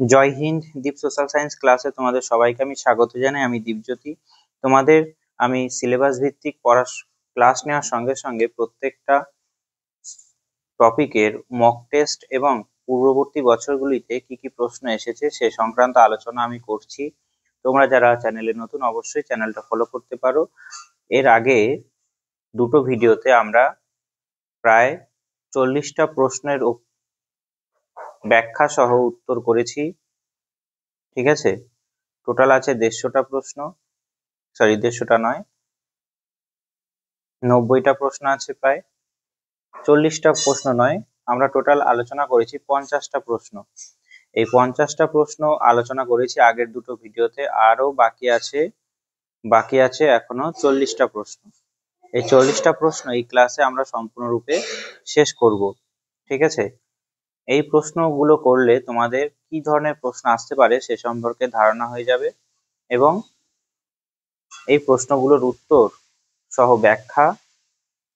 জয় হিন্দ। দীপ social science ক্লাসে তোমাদের সবাইকে আমি স্বাগত জানাই। আমি দীপজ্যোতি। তোমাদের আমি সিলেবাস ভিত্তিক ক্লাস নেওয়ার সঙ্গে সঙ্গে প্রত্যেকটা টপিকের মক টেস্ট এবং পূর্ববর্তী বছরগুলিতে কি কি প্রশ্ন এসেছে সে সংক্রান্ত আলোচনা আমি করছি। তোমরা যারা চ্যানেলে নতুন অবশ্যই চ্যানেলটা ফলো করতে পারো। এর আগে দুটো ভিডিওতে আমরা প্রায় 40টা প্রশ্নের ব্যাখ্যা সহ উত্তর করেছি। ঠিক আছে, টোটাল আছে 150টা প্রশ্ন, সরি 150টা নয়, 90টা প্রশ্ন আছে। প্রায় 40টা প্রশ্ন নয়, আমরা টোটাল আলোচনা করেছি 50টা প্রশ্ন। এই 50টা প্রশ্ন আলোচনা করেছি আগের দুটো ভিডিওতে। আরো বাকি আছে এখনো 40টা প্রশ্ন। এই 40টা প্রশ্ন এই ক্লাসে আমরা সম্পূর্ণরূপে শেষ করব। ঠিক আছে, এই প্রশ্নগুলো করলে তোমাদের কি ধরনের প্রশ্ন আসতে পারে সে সম্পর্কে ধারণা হয়ে যাবে, এবং এই প্রশ্নগুলোর উত্তর সহ ব্যাখ্যা,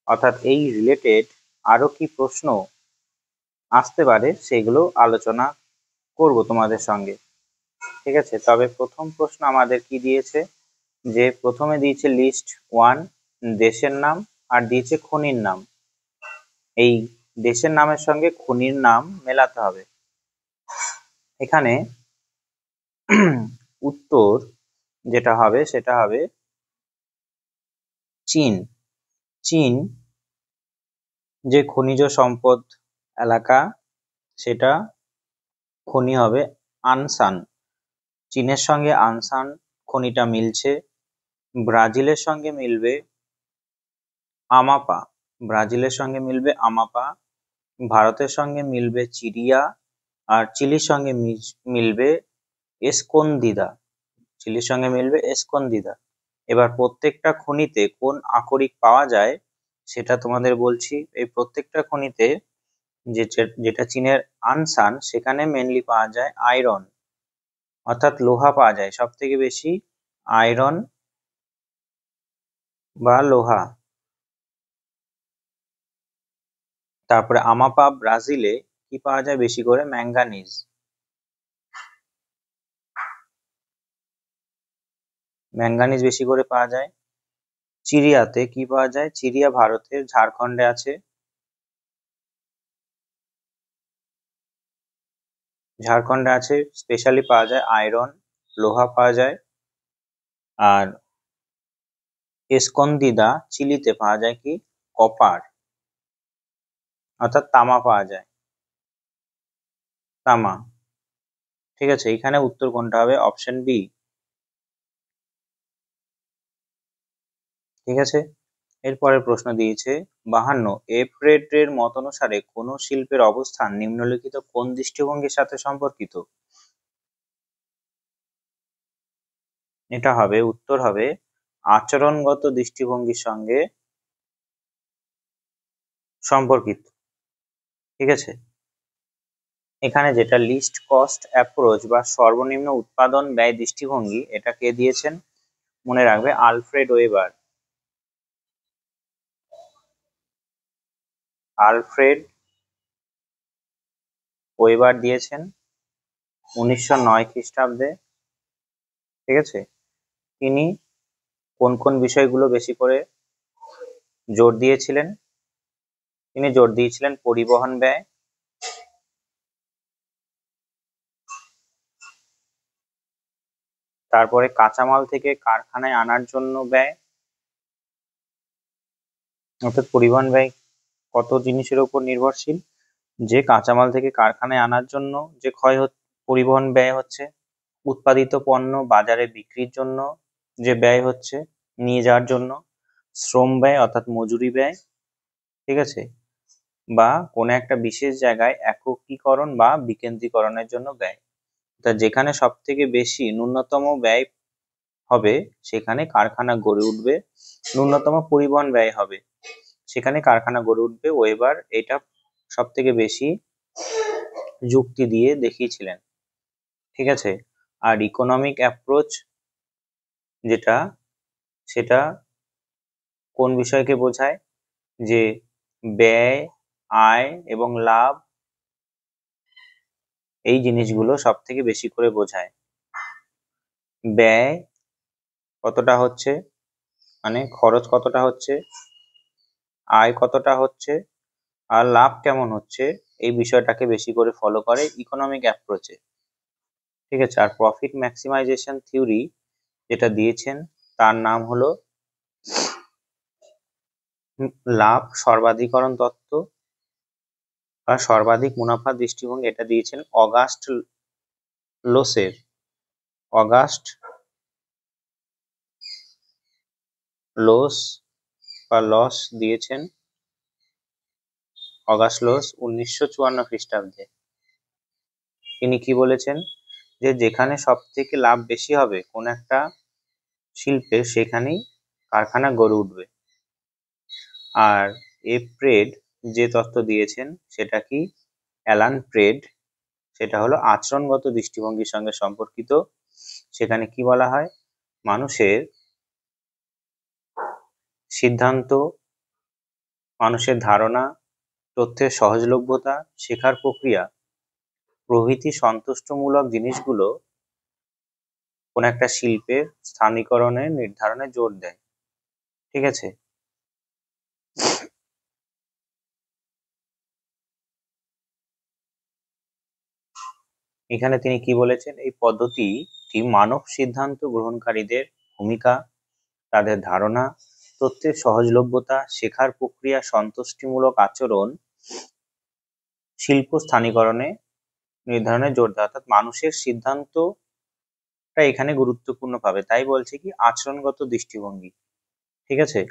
অর্থাৎ এই রিলেটেড আরো কি প্রশ্ন আসতে পারে সেগুলো আলোচনা করব তোমাদের সঙ্গে। ঠিক আছে, তবে প্রথম প্রশ্ন আমাদের কি দিয়েছে, যে প্রথমে দিয়েছে লিস্ট 1 দেশের নাম, আর দিয়েছে খনির নাম। এই দেশের নামের সঙ্গে খনির নাম মেলাতে হবে। এখানে উত্তর যেটা হবে সেটা হবে চীন। চীন যে খনিজ সম্পদ এলাকা, সেটা খনি হবে আনসান। চীনের সঙ্গে আনসান খনিটা মিলছে। ব্রাজিলের সঙ্গে মিলবে আমাপা। ব্রাজিলের সঙ্গে মিলবে আমাপা। ভারতের সঙ্গে মিলবে চিরিয়া। আর চিলির সঙ্গে মিলবে এসকোন্দিদা। চিলির সঙ্গে মিলবে এসকোন্দিদা। এবার প্রত্যেকটা খনিতে কোন আকরিক পাওয়া যায় সেটা তোমাদের বলছি। এই প্রত্যেকটা খনিতে যেটা চীনের আনসান, সেখানে মেনলি পাওয়া যায় আয়রন, অর্থাৎ লোহা পাওয়া যায় সব থেকে বেশি। আয়রন বা লোহা। তারপরে আমাপা ব্রাজিলে কি পাওয়া যায় বেশি করে, ম্যাঙ্গানিজ। ম্যাঙ্গানিজ বেশি করে পাওয়া যায়। চিরিয়াতে কি পাওয়া যায়, চিরিয়া ভারতের ঝাড়খণ্ডে আছে। ঝাড়খণ্ডে আছে, স্পেশালি পাওয়া যায় আয়রন, লোহা পাওয়া যায়। আর এসকন্দিদা চিলিতে পাওয়া যায় কি, কপার, অর্থাৎ তামা পাওয়া যায়, তামা। ঠিক আছে, এখানে উত্তর কোনটা হবে, অপশন বি। ঠিক আছে, এরপরের প্রশ্ন দিয়েছে 52 এপ্রেটের মত অনুসারে কোন শিল্পের অবস্থান নিম্নলিখিত কোন দৃষ্টিভঙ্গির সাথে সম্পর্কিত। এটা হবে, উত্তর হবে আচরণগত দৃষ্টিভঙ্গির সঙ্গে সম্পর্কিত। ঠিক আছে, এখানে যেটা লিস্ট কস্ট অ্যাপ্রোচ বা সর্বনিম্ন উৎপাদন ব্যয় দৃষ্টিভঙ্গি, এটা কে দিয়েছেন, মনে রাখবে আলফ্রেড ওয়েবার। আলফ্রেড ওয়েবার দিয়েছেন 1909 খ্রিস্টাব্দে। ঠিক আছে, তিনি কোন কোন বিষয়গুলো বেশি করে জোর দিয়েছিলেন, তিনি জোর দিয়েছিলেন পরিবহন ব্যয়, তারপরে কাঁচামাল থেকে কারখানায় আনার জন্য ব্যয়, অর্থাৎ পরিবহন ব্যয় কত জিনিসের উপর নির্ভরশীল, যে কাঁচামাল থেকে কারখানায় আনার জন্য যে পরিবহন ব্যয় হচ্ছে, উৎপাদিত পণ্য বাজারে বিক্রির জন্য যে ব্যয় হচ্ছে নিয়ে যাওয়ার জন্য, শ্রম ব্যয় অর্থাৎ মজুরি ব্যয়। ঠিক আছে, বা কোনো একটা বিশেষ জায়গায় একীকরণ বা বিকেন্দ্রীকরণের জন্য ব্যয়। তা যেখানে সব থেকে বেশি ন্যূনতম ব্যয় হবে সেখানে কারখানা গড়ে উঠবে, ন্যূনতম পরিবহন ব্যয় হবে সেখানে কারখানা গড়ে উঠবে। ওয়েবার এটা সব থেকে বেশি যুক্তি দিয়ে দেখিয়েছিলেন। ঠিক আছে, আর ইকোনমিক অ্যাপ্রোচ যেটা, সেটা কোন বিষয়কে বোঝায়, যে ব্যয়, আয় এবং লাভ এই জিনিসগুলো সব থেকে বেশি করে বোঝায়। ব্যয় কতটা হচ্ছে, মানে খরচ কতটা হচ্ছে, আয় কতটা হচ্ছে, আর লাভ কেমন হচ্ছে, এই বিষয়টাকে বেশি করে ফলো করে ইকোনমিক অ্যাপ্রোচে। ঠিক আছে, আর প্রফিট ম্যাক্সিমাইজেশন থিওরি যেটা দিয়েছেন তার নাম হলো লাভ সর্বাধিকরণ তত্ত্ব বা সর্বাধিক মুনাফা দৃষ্টিভঙ্গি। এটা দিয়েছেন অগাস্ট লোসের। অগাস্ট লোস বা লস দিয়েছেন অগাস্ট লোস 1954 খ্রিস্টাব্দে। তিনি কি বলেছেন যে যেখানে সব থেকে লাভ বেশি হবে কোন একটা শিল্পে, সেখানেই কারখানা গড়ে উঠবে। আর প্রেড যে তত্ত্ব দিয়েছেন সেটা কি, অ্যালান প্রেড, সেটা হলো আচরণগত দৃষ্টিভঙ্গির সঙ্গে সম্পর্কিত। সেখানে কি বলা হয়, মানুষের সিদ্ধান্ত, মানুষের ধারণা, তথ্যের সহজলভ্যতা, শেখার প্রক্রিয়া প্রভৃতি সন্তুষ্টমূলক জিনিসগুলো কোন একটা শিল্পের স্থানীকরণের নির্ধারণে জোর দেয়। ঠিক আছে, এখানে তিনি কি বলেছেন, এই পদ্ধতিটি মানব সিদ্ধান্ত গ্রহণকারীদের ভূমিকা, তাদের ধারণা, তথ্যের সহজলভ্যতা, শেখার প্রক্রিয়া, সন্তুষ্টিমূলক আচরণ শিল্প স্থানীকরণে নির্ধারণে জোর দেয়। অর্থাৎ মানুষের সিদ্ধান্তটা এখানে গুরুত্বপূর্ণ পাবে, তাই বলছে কি আচরণগত দৃষ্টিভঙ্গি। ঠিক আছে,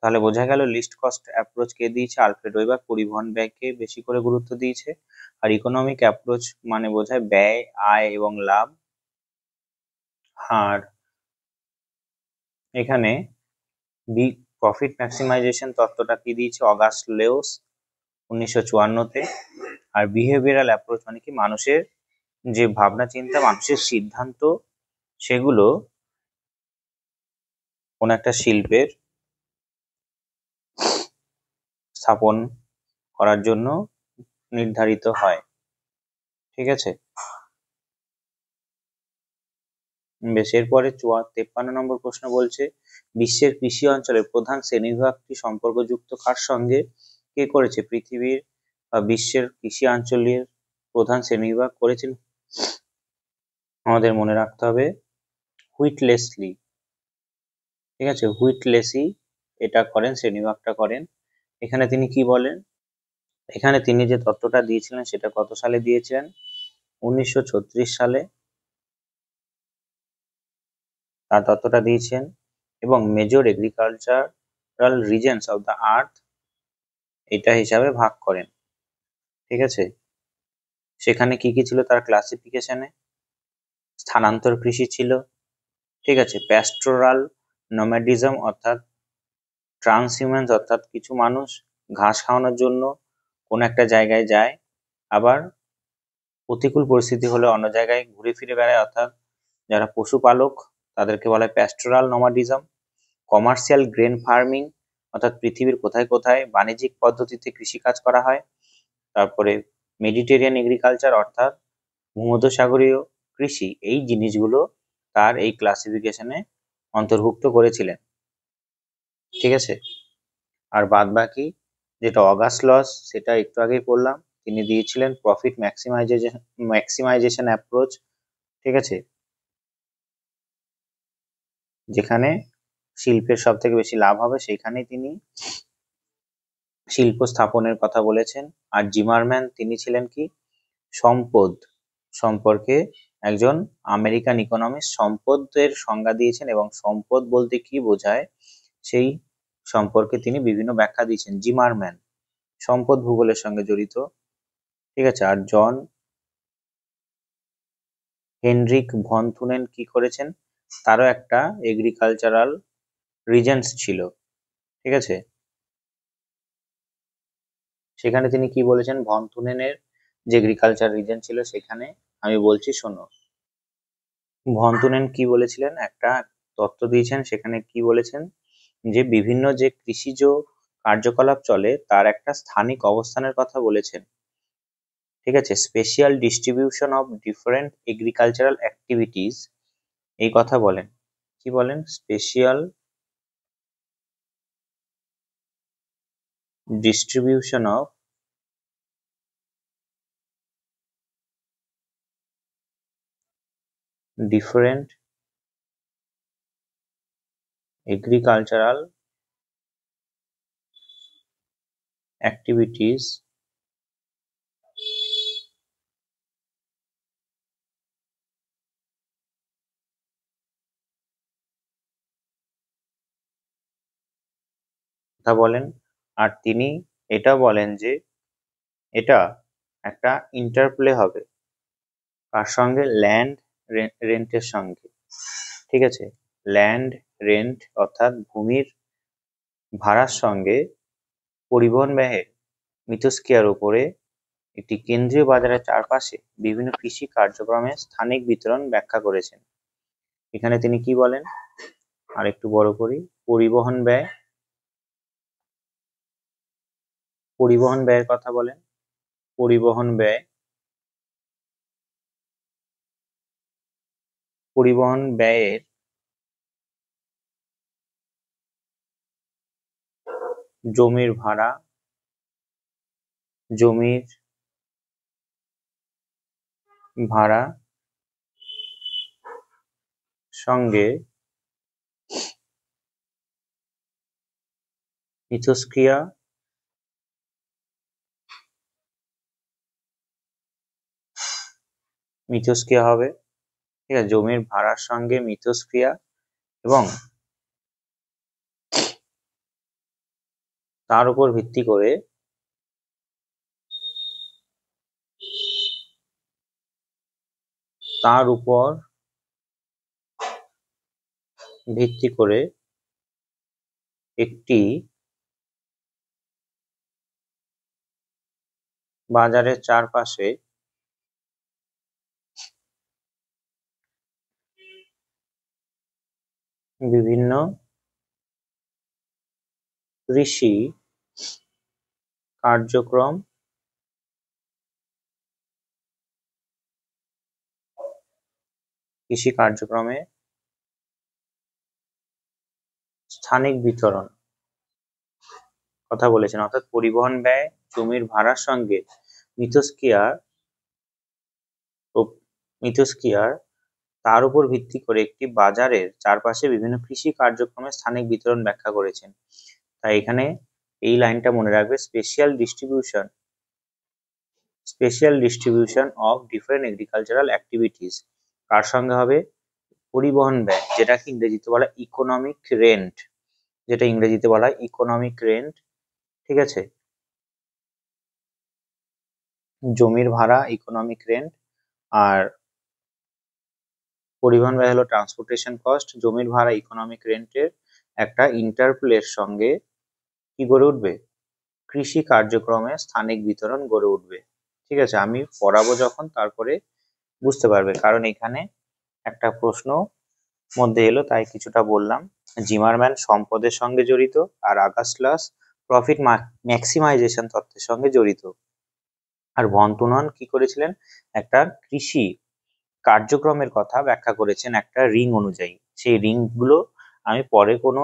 তাহলে বোঝা গেল লিস্ট কস্ট অ্যাপ্রোচ কে দিয়েছে, আলফ্রেড ওয়েবার পরিবহন ব্যয়কে বেশি করে গুরুত্ব দিয়েছে। আর ইকোনমিক অ্যাপ্রোচ মানে বোঝায় ব্যয়, আয় এবং লাভ। আর এখানে প্রফিট ম্যাক্সিমাইজেশন তত্ত্বটা কি দিয়েছে অগাস্ট লেওস 1954-তে। আর বিহেভিয়ারাল অ্যাপ্রোচ মানে কি মানুষের যে ভাবনা চিন্তা, মানুষের সিদ্ধান্ত, সেগুলো কোন একটা শিল্পের স্থাপন করার জন্য নির্ধারিত হয়। ঠিক আছে, বেশ, এরপরে 53 নম্বর প্রশ্ন বলছে বিশ্বের কৃষি অঞ্চলের প্রধান শ্রেণীবিভাগটি সম্পর্কযুক্ত কার সঙ্গে? কে করেছে? পৃথিবীর বা বিশ্বের কৃষি অঞ্চলের প্রধান শ্রেণীবিভাগ করেছেন, আমাদের মনে রাখতে হবে, হুইটলেসলি। ঠিক আছে, হুইটলেসি এটা করেন, শ্রেণীবিভাগটা করেন। এখানে তিনি কি বলেন, এখানে তিনি যে তত্ত্বটা দিয়েছিলেন সেটা কত সালে দিয়েছিলেন, 1936 সালে তার তত্ত্বটা দিয়েছেন। এবং major agricultural reasons of the earth এটা হিসাবে ভাগ করেন। ঠিক আছে, সেখানে কি কি ছিল তার ক্লাসিফিকেশনে, স্থানান্তর কৃষি ছিল, ঠিক আছে, প্যাস্টোরাল নোম্যাডিজম অর্থাৎ ট্রান্সহিউম্যান্স অর্থাৎ কিছু মানুষ ঘাস খাওয়ানোর জন্য কোন একটা জায়গায় যায়, আবার প্রতিকূল পরিস্থিতি হলে অন্য জায়গায় ঘুরে ফিরে বেড়ায়, অর্থাৎ যারা পশুপালক তাদেরকে বলা হয় প্যাস্টোরাল নোমাডিজম। কমার্শিয়াল গ্রেন ফার্মিং অর্থাৎ পৃথিবীর কোথায় কোথায় বাণিজ্যিক পদ্ধতিতে কৃষিকাজ করা হয়। তারপরে মেডিটেরিয়ান এগ্রিকালচার অর্থাৎ ভূমধ্যসাগরীয় কৃষি, এই জিনিসগুলো তার এই ক্লাসিফিকেশনে অন্তর্ভুক্ত করেছিলেন। ঠিক আছে, আর বাদ বাকি যেটা অগাস্ট লস সেটা একটু আগেই পড়লাম, তিনি দিয়েছিলেন প্রফিট ম্যাক্সিমাইজেশন অ্যাপ্রোচ। ঠিক আছে, যেখানে শিল্পের সব থেকে বেশি লাভ হবে সেখানেই তিনি শিল্প স্থাপনের কথা বলেছেন। আর জিমারম্যান তিনি ছিলেন কি সম্পদ সম্পর্কে একজন আমেরিকান ইকোনমিস্ট, সম্পদের সংজ্ঞা দিয়েছেন এবং সম্পদ বলতে কি বোঝায় সেই সম্পর্কে তিনি বিভিন্ন ব্যাখ্যা দিয়েছেন। জিমারম্যান সম্পদ ভূগোলের সঙ্গে জড়িত। ঠিক আছে, আর জন হেনরিক ভন থুনেন কি করেছেন, তারও একটা এগ্রিকালচারাল রিজনস ছিল। ঠিক আছে, সেখানে তিনি কি বলেছেন, ভন থুনেনের যে এগ্রিকালচার রিজন ছিল সেখানে আমি বলছি শোনো। ভন থুনেন কি বলেছিলেন, একটা তত্ত্ব দিয়েছেন, সেখানে কি বলেছেন যে বিভিন্ন যে কৃষিজ কার্যকলাপ চলে তার একটা স্থানিক অবস্থানের কথা বলেছেন। ঠিক আছে। Special distribution of different agricultural activities, এই কথা বলেন। কি বলেন? Special distribution of different agricultural activities কথা বলেন। আর তিনি এটা বলেন যে এটা একটা ইন্টারপ্লে হবে কার সঙ্গে? ল্যান্ড রেন্টের সঙ্গে। ঠিক আছে, ল্যান্ড রেন্ট অর্থাৎ ভূমির ভাড়ার সঙ্গে পরিবহন ব্যয়ের মিথস্ক্রিয়ার উপরে একটি কেন্দ্রীয় বাজারের চারপাশে বিভিন্ন কৃষি কার্যক্রমের স্থানিক বিতরণ ব্যাখ্যা করেছেন। এখানে তিনি কি বলেন? আর একটু বড় করি, পরিবহন ব্যয়ের কথা বলেন। পরিবহন ব্যয়ের জমির ভাড়া সঙ্গে মিথস্ক্রিয়া হবে। ঠিক আছে, জমির ভাড়ার সঙ্গে মিথস্ক্রিয়া এবং তার উপর ভিত্তি করে একটি বাজারের চারপাশে বিভিন্ন কৃষি কার্যক্রমে স্থানিক বিতরণ কথা বলেছেন। অর্থাৎ পরিবহন ব্যয় জমির ভাড়ার সঙ্গে মিথস্ক্রিয়ার তার উপর ভিত্তি করে একটি বাজারের চারপাশে বিভিন্ন কৃষি কার্যক্রমে স্থানিক বিতরণ ব্যাখ্যা করেছেন। তাই এখানে এই লাইনটা মনে রাখবে, spatial distribution of different agricultural activities কার সঙ্গে হবে? পরিবহন ব্যয়, যেটাকে ইংরেজিতে বলা ইকোনমিক রেন্ট। ঠিক আছে, জমির ভাড়া ইকোনমিক রেন্ট, আর পরিবহন ব্যয় হলো ট্রান্সপোর্টেশন কস্ট। জমির ভাড়া ইকোনমিক রেন্টের একটা ইন্টারপ্লের সঙ্গে কি গড়ে উঠবে? কৃষি কার্যক্রমে স্থানিক বিতরণ গড়ে উঠবে। ঠিক আছে, আমি পড়াবো যখন তারপরে বুঝতে পারবে, কারণ এখানে একটা প্রশ্ন মধ্যে এলো তাই কিছুটা বললাম। জিমারম্যান সম্পদের সঙ্গে জড়িত, আর আগাস্টাস প্রফিট ম্যাক্সিমাইজেশন তত্ত্বের সঙ্গে জড়িত। আর ভন তুনন কি করেছিলেন? একটা কৃষি কার্যক্রমের কথা ব্যাখ্যা করেছেন একটা রিং অনুযায়ী। সেই রিং গুলো আমি পরে কোনো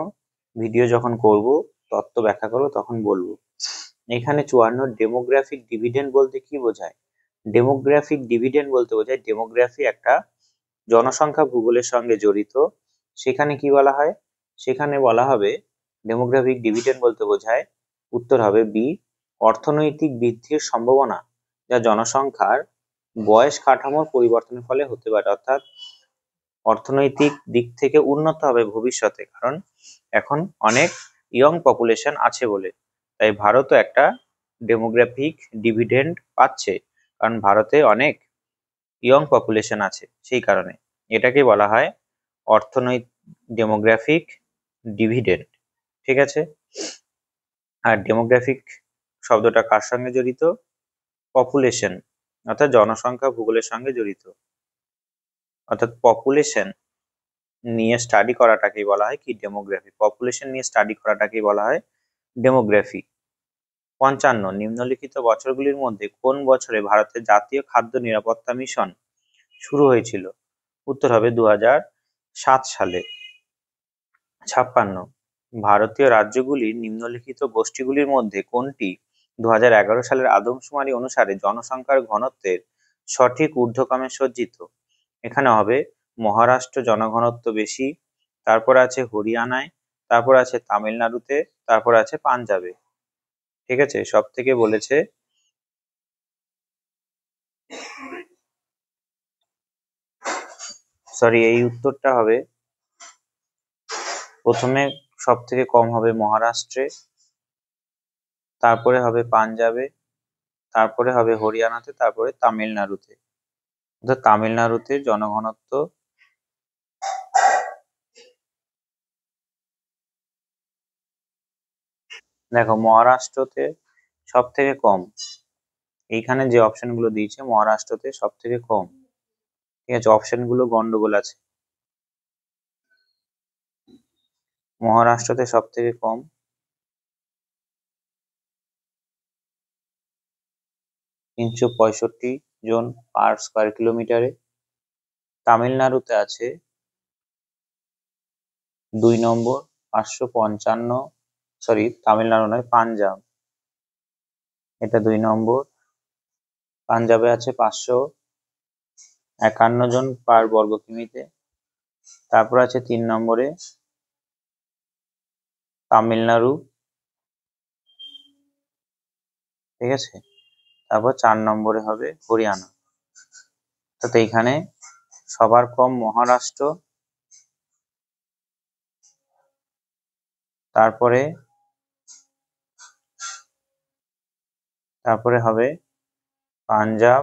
ভিডিও যখন করব, তত্ত্ব ব্যাখ্যা করবো, তখন বলবো। এখানে 54 ডেমোগ্রাফিক ডিভিডেন্ড বলতে কি বোঝায়? ডেমোগ্রাফিক ডিভিডেন্ড বলতে বোঝায় ডেমোগ্রাফি একটা জনসংখ্যা ভূগোলের সঙ্গে জড়িত। সেখানে কি বলা হয়? সেখানে বলা হবে ডেমোগ্রাফিক ডিভিডেন্ড বলতে বোঝায়, উত্তর হবে বি, অর্থনৈতিক বৃদ্ধির সম্ভাবনা যা জনসংখ্যার বয়স কাঠামোর পরিবর্তনের ফলে হতে পারে। অর্থাৎ অর্থনৈতিক দিক থেকে উন্নত হবে ভবিষ্যতে, কারণ এখন অনেক ইয়ং পপুলেশন আছে বলে। তাই ভারতও একটা ডেমোগ্রাফিক ডিভিডেন্ড পাচ্ছে, কারণ ভারতে অনেক ইয়ং পপুলেশন আছে, সেই কারণে এটাকে বলা হয় ডেমোগ্রাফিক ডিভিডেন্ড। ঠিক আছে, আর ডেমোগ্রাফিক শব্দটা কার সঙ্গে জড়িত? পপুলেশন, অর্থাৎ জনসংখ্যা ভূগোলের সঙ্গে জড়িত। অর্থাৎ পপুলেশন নিয়ে স্টাডি করাটাকেই বলা হয় কি? ডেমোগ্রাফি। পপুলেশন নিয়ে স্টাডি করাটাকেই বলা হয় ডেমোগ্রাফি। 55 নিম্নলিখিত বছরগুলির মধ্যে কোন বছরে ভারতের জাতীয় খাদ্য নিরাপত্তা মিশন শুরু হয়েছিল? উত্তর হবে 2007 সালে। 56 ভারতীয় রাজ্যগুলির নিম্নলিখিত গোষ্ঠীগুলির মধ্যে কোনটি 2011 সালের আদমশুমারি অনুসারে জনসংখ্যার ঘনত্বের সঠিক ঊর্ধ্বক্রমে সজ্জিত? এখানে হবে মহারাষ্ট্র জনঘনত্ব বেশি, তারপর আছে হরিয়ানায়, তারপর আছে তামিলনাড়ুতে, তারপর আছে পাঞ্জাবে। ঠিক আছে, সব থেকে বলেছে এই উত্তরটা হবে প্রথমে সব থেকে কম হবে মহারাষ্ট্রে, তারপরে হবে পাঞ্জাবে, তারপরে হবে হরিয়ানাতে, তারপরে তামিলনাড়ুতে। অর্থাৎ তামিলনাড়ুতে জনঘনত্ব দেখো মহারাষ্ট্রতে সব থেকে কম, এইখানে যে অপশন গুলো দিয়েছে মহারাষ্ট্রতে সব থেকে কম। ঠিক আছে, অপশন গুলো গন্ডগোল আছে। মহারাষ্ট্রতে সব থেকে কম, 365 জন পার স্কোয়ার কিলোমিটারে। তামিলনাড়ুতে আছে 2 নম্বর 555, তামিলনাড়ু নয়, পাঞ্জাব, এটা 2 নম্বর। পাঞ্জাবে আছে 551 জন পার বর্গ কিমিতে। তারপর আছে 3 নম্বরে তামিলনাড়ু। ঠিক আছে, তারপর 4 নম্বরে হবে হরিয়ানা। অর্থাৎ এইখানে সবার কম মহারাষ্ট্র, তারপরে হবে পাঞ্জাব,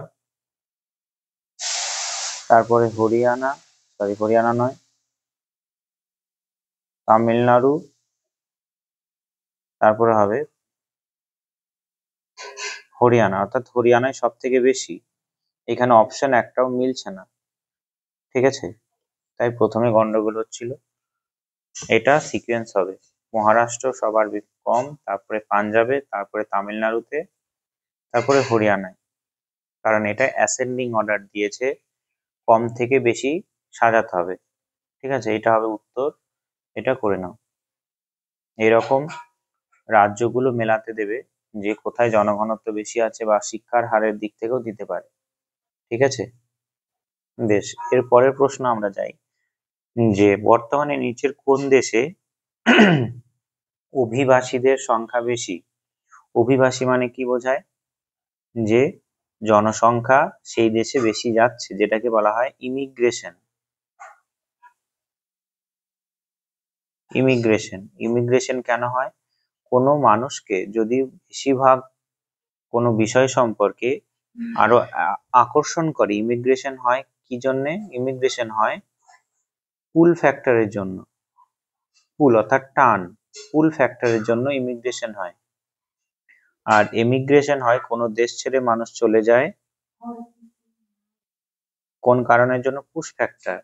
তারপরে হরিয়ানা নয়, তামিলনাড়ু, তারপরে হবে হরিয়ানা। অর্থাৎ হরিয়ানায় সব থেকে বেশি। এখানে অপশন একটাও মিলছে না। ঠিক আছে, তাই প্রথমে গন্ডগোল হচ্ছিল। এটা সিকোয়েন্স হবে মহারাষ্ট্র সবার কম, তারপরে পাঞ্জাবে, তারপরে তামিলনাড়ুতে, তারপরে হরিয়ানায়। কারণ এটা অ্যাসেন্ডিং অর্ডার দিয়েছে, কম থেকে বেশি সাজাতে হবে। ঠিক আছে, এটা হবে উত্তর, এটা করে নাও। এরকম রাজ্যগুলো মেলাতে দেবে যে কোথায় জনঘনত্ব বেশি আছে, বা শিক্ষার হারের দিক থেকেও দিতে পারে। ঠিক আছে, বেশ, এর পরের প্রশ্ন আমরা যাই যে বর্তমানে নিচের কোন দেশে অভিবাসীদের সংখ্যা বেশি? অভিবাসী মানে কি বোঝায়? যে জনসংখ্যা সেই দেশে বেশি যাচ্ছে, যেটাকে বলা হয় ইমিগ্রেশন। ইমিগ্রেশন কেন হয়? কোনো মানুষকে যদি বেশিরভাগ কোনো বিষয় সম্পর্কে আরো আকর্ষণ করে, ইমিগ্রেশন হয় কি জন্য? ইমিগ্রেশন হয় পুল ফ্যাক্টরের জন্য। পুল অর্থাৎ টান, পুল ফ্যাক্টরের জন্য ইমিগ্রেশন হয়। আর এমিগ্রেশন হয় কোনো দেশ ছেড়ে মানুষ চলে যায় কোন কারণের জন্য? পুশ ফ্যাক্টর,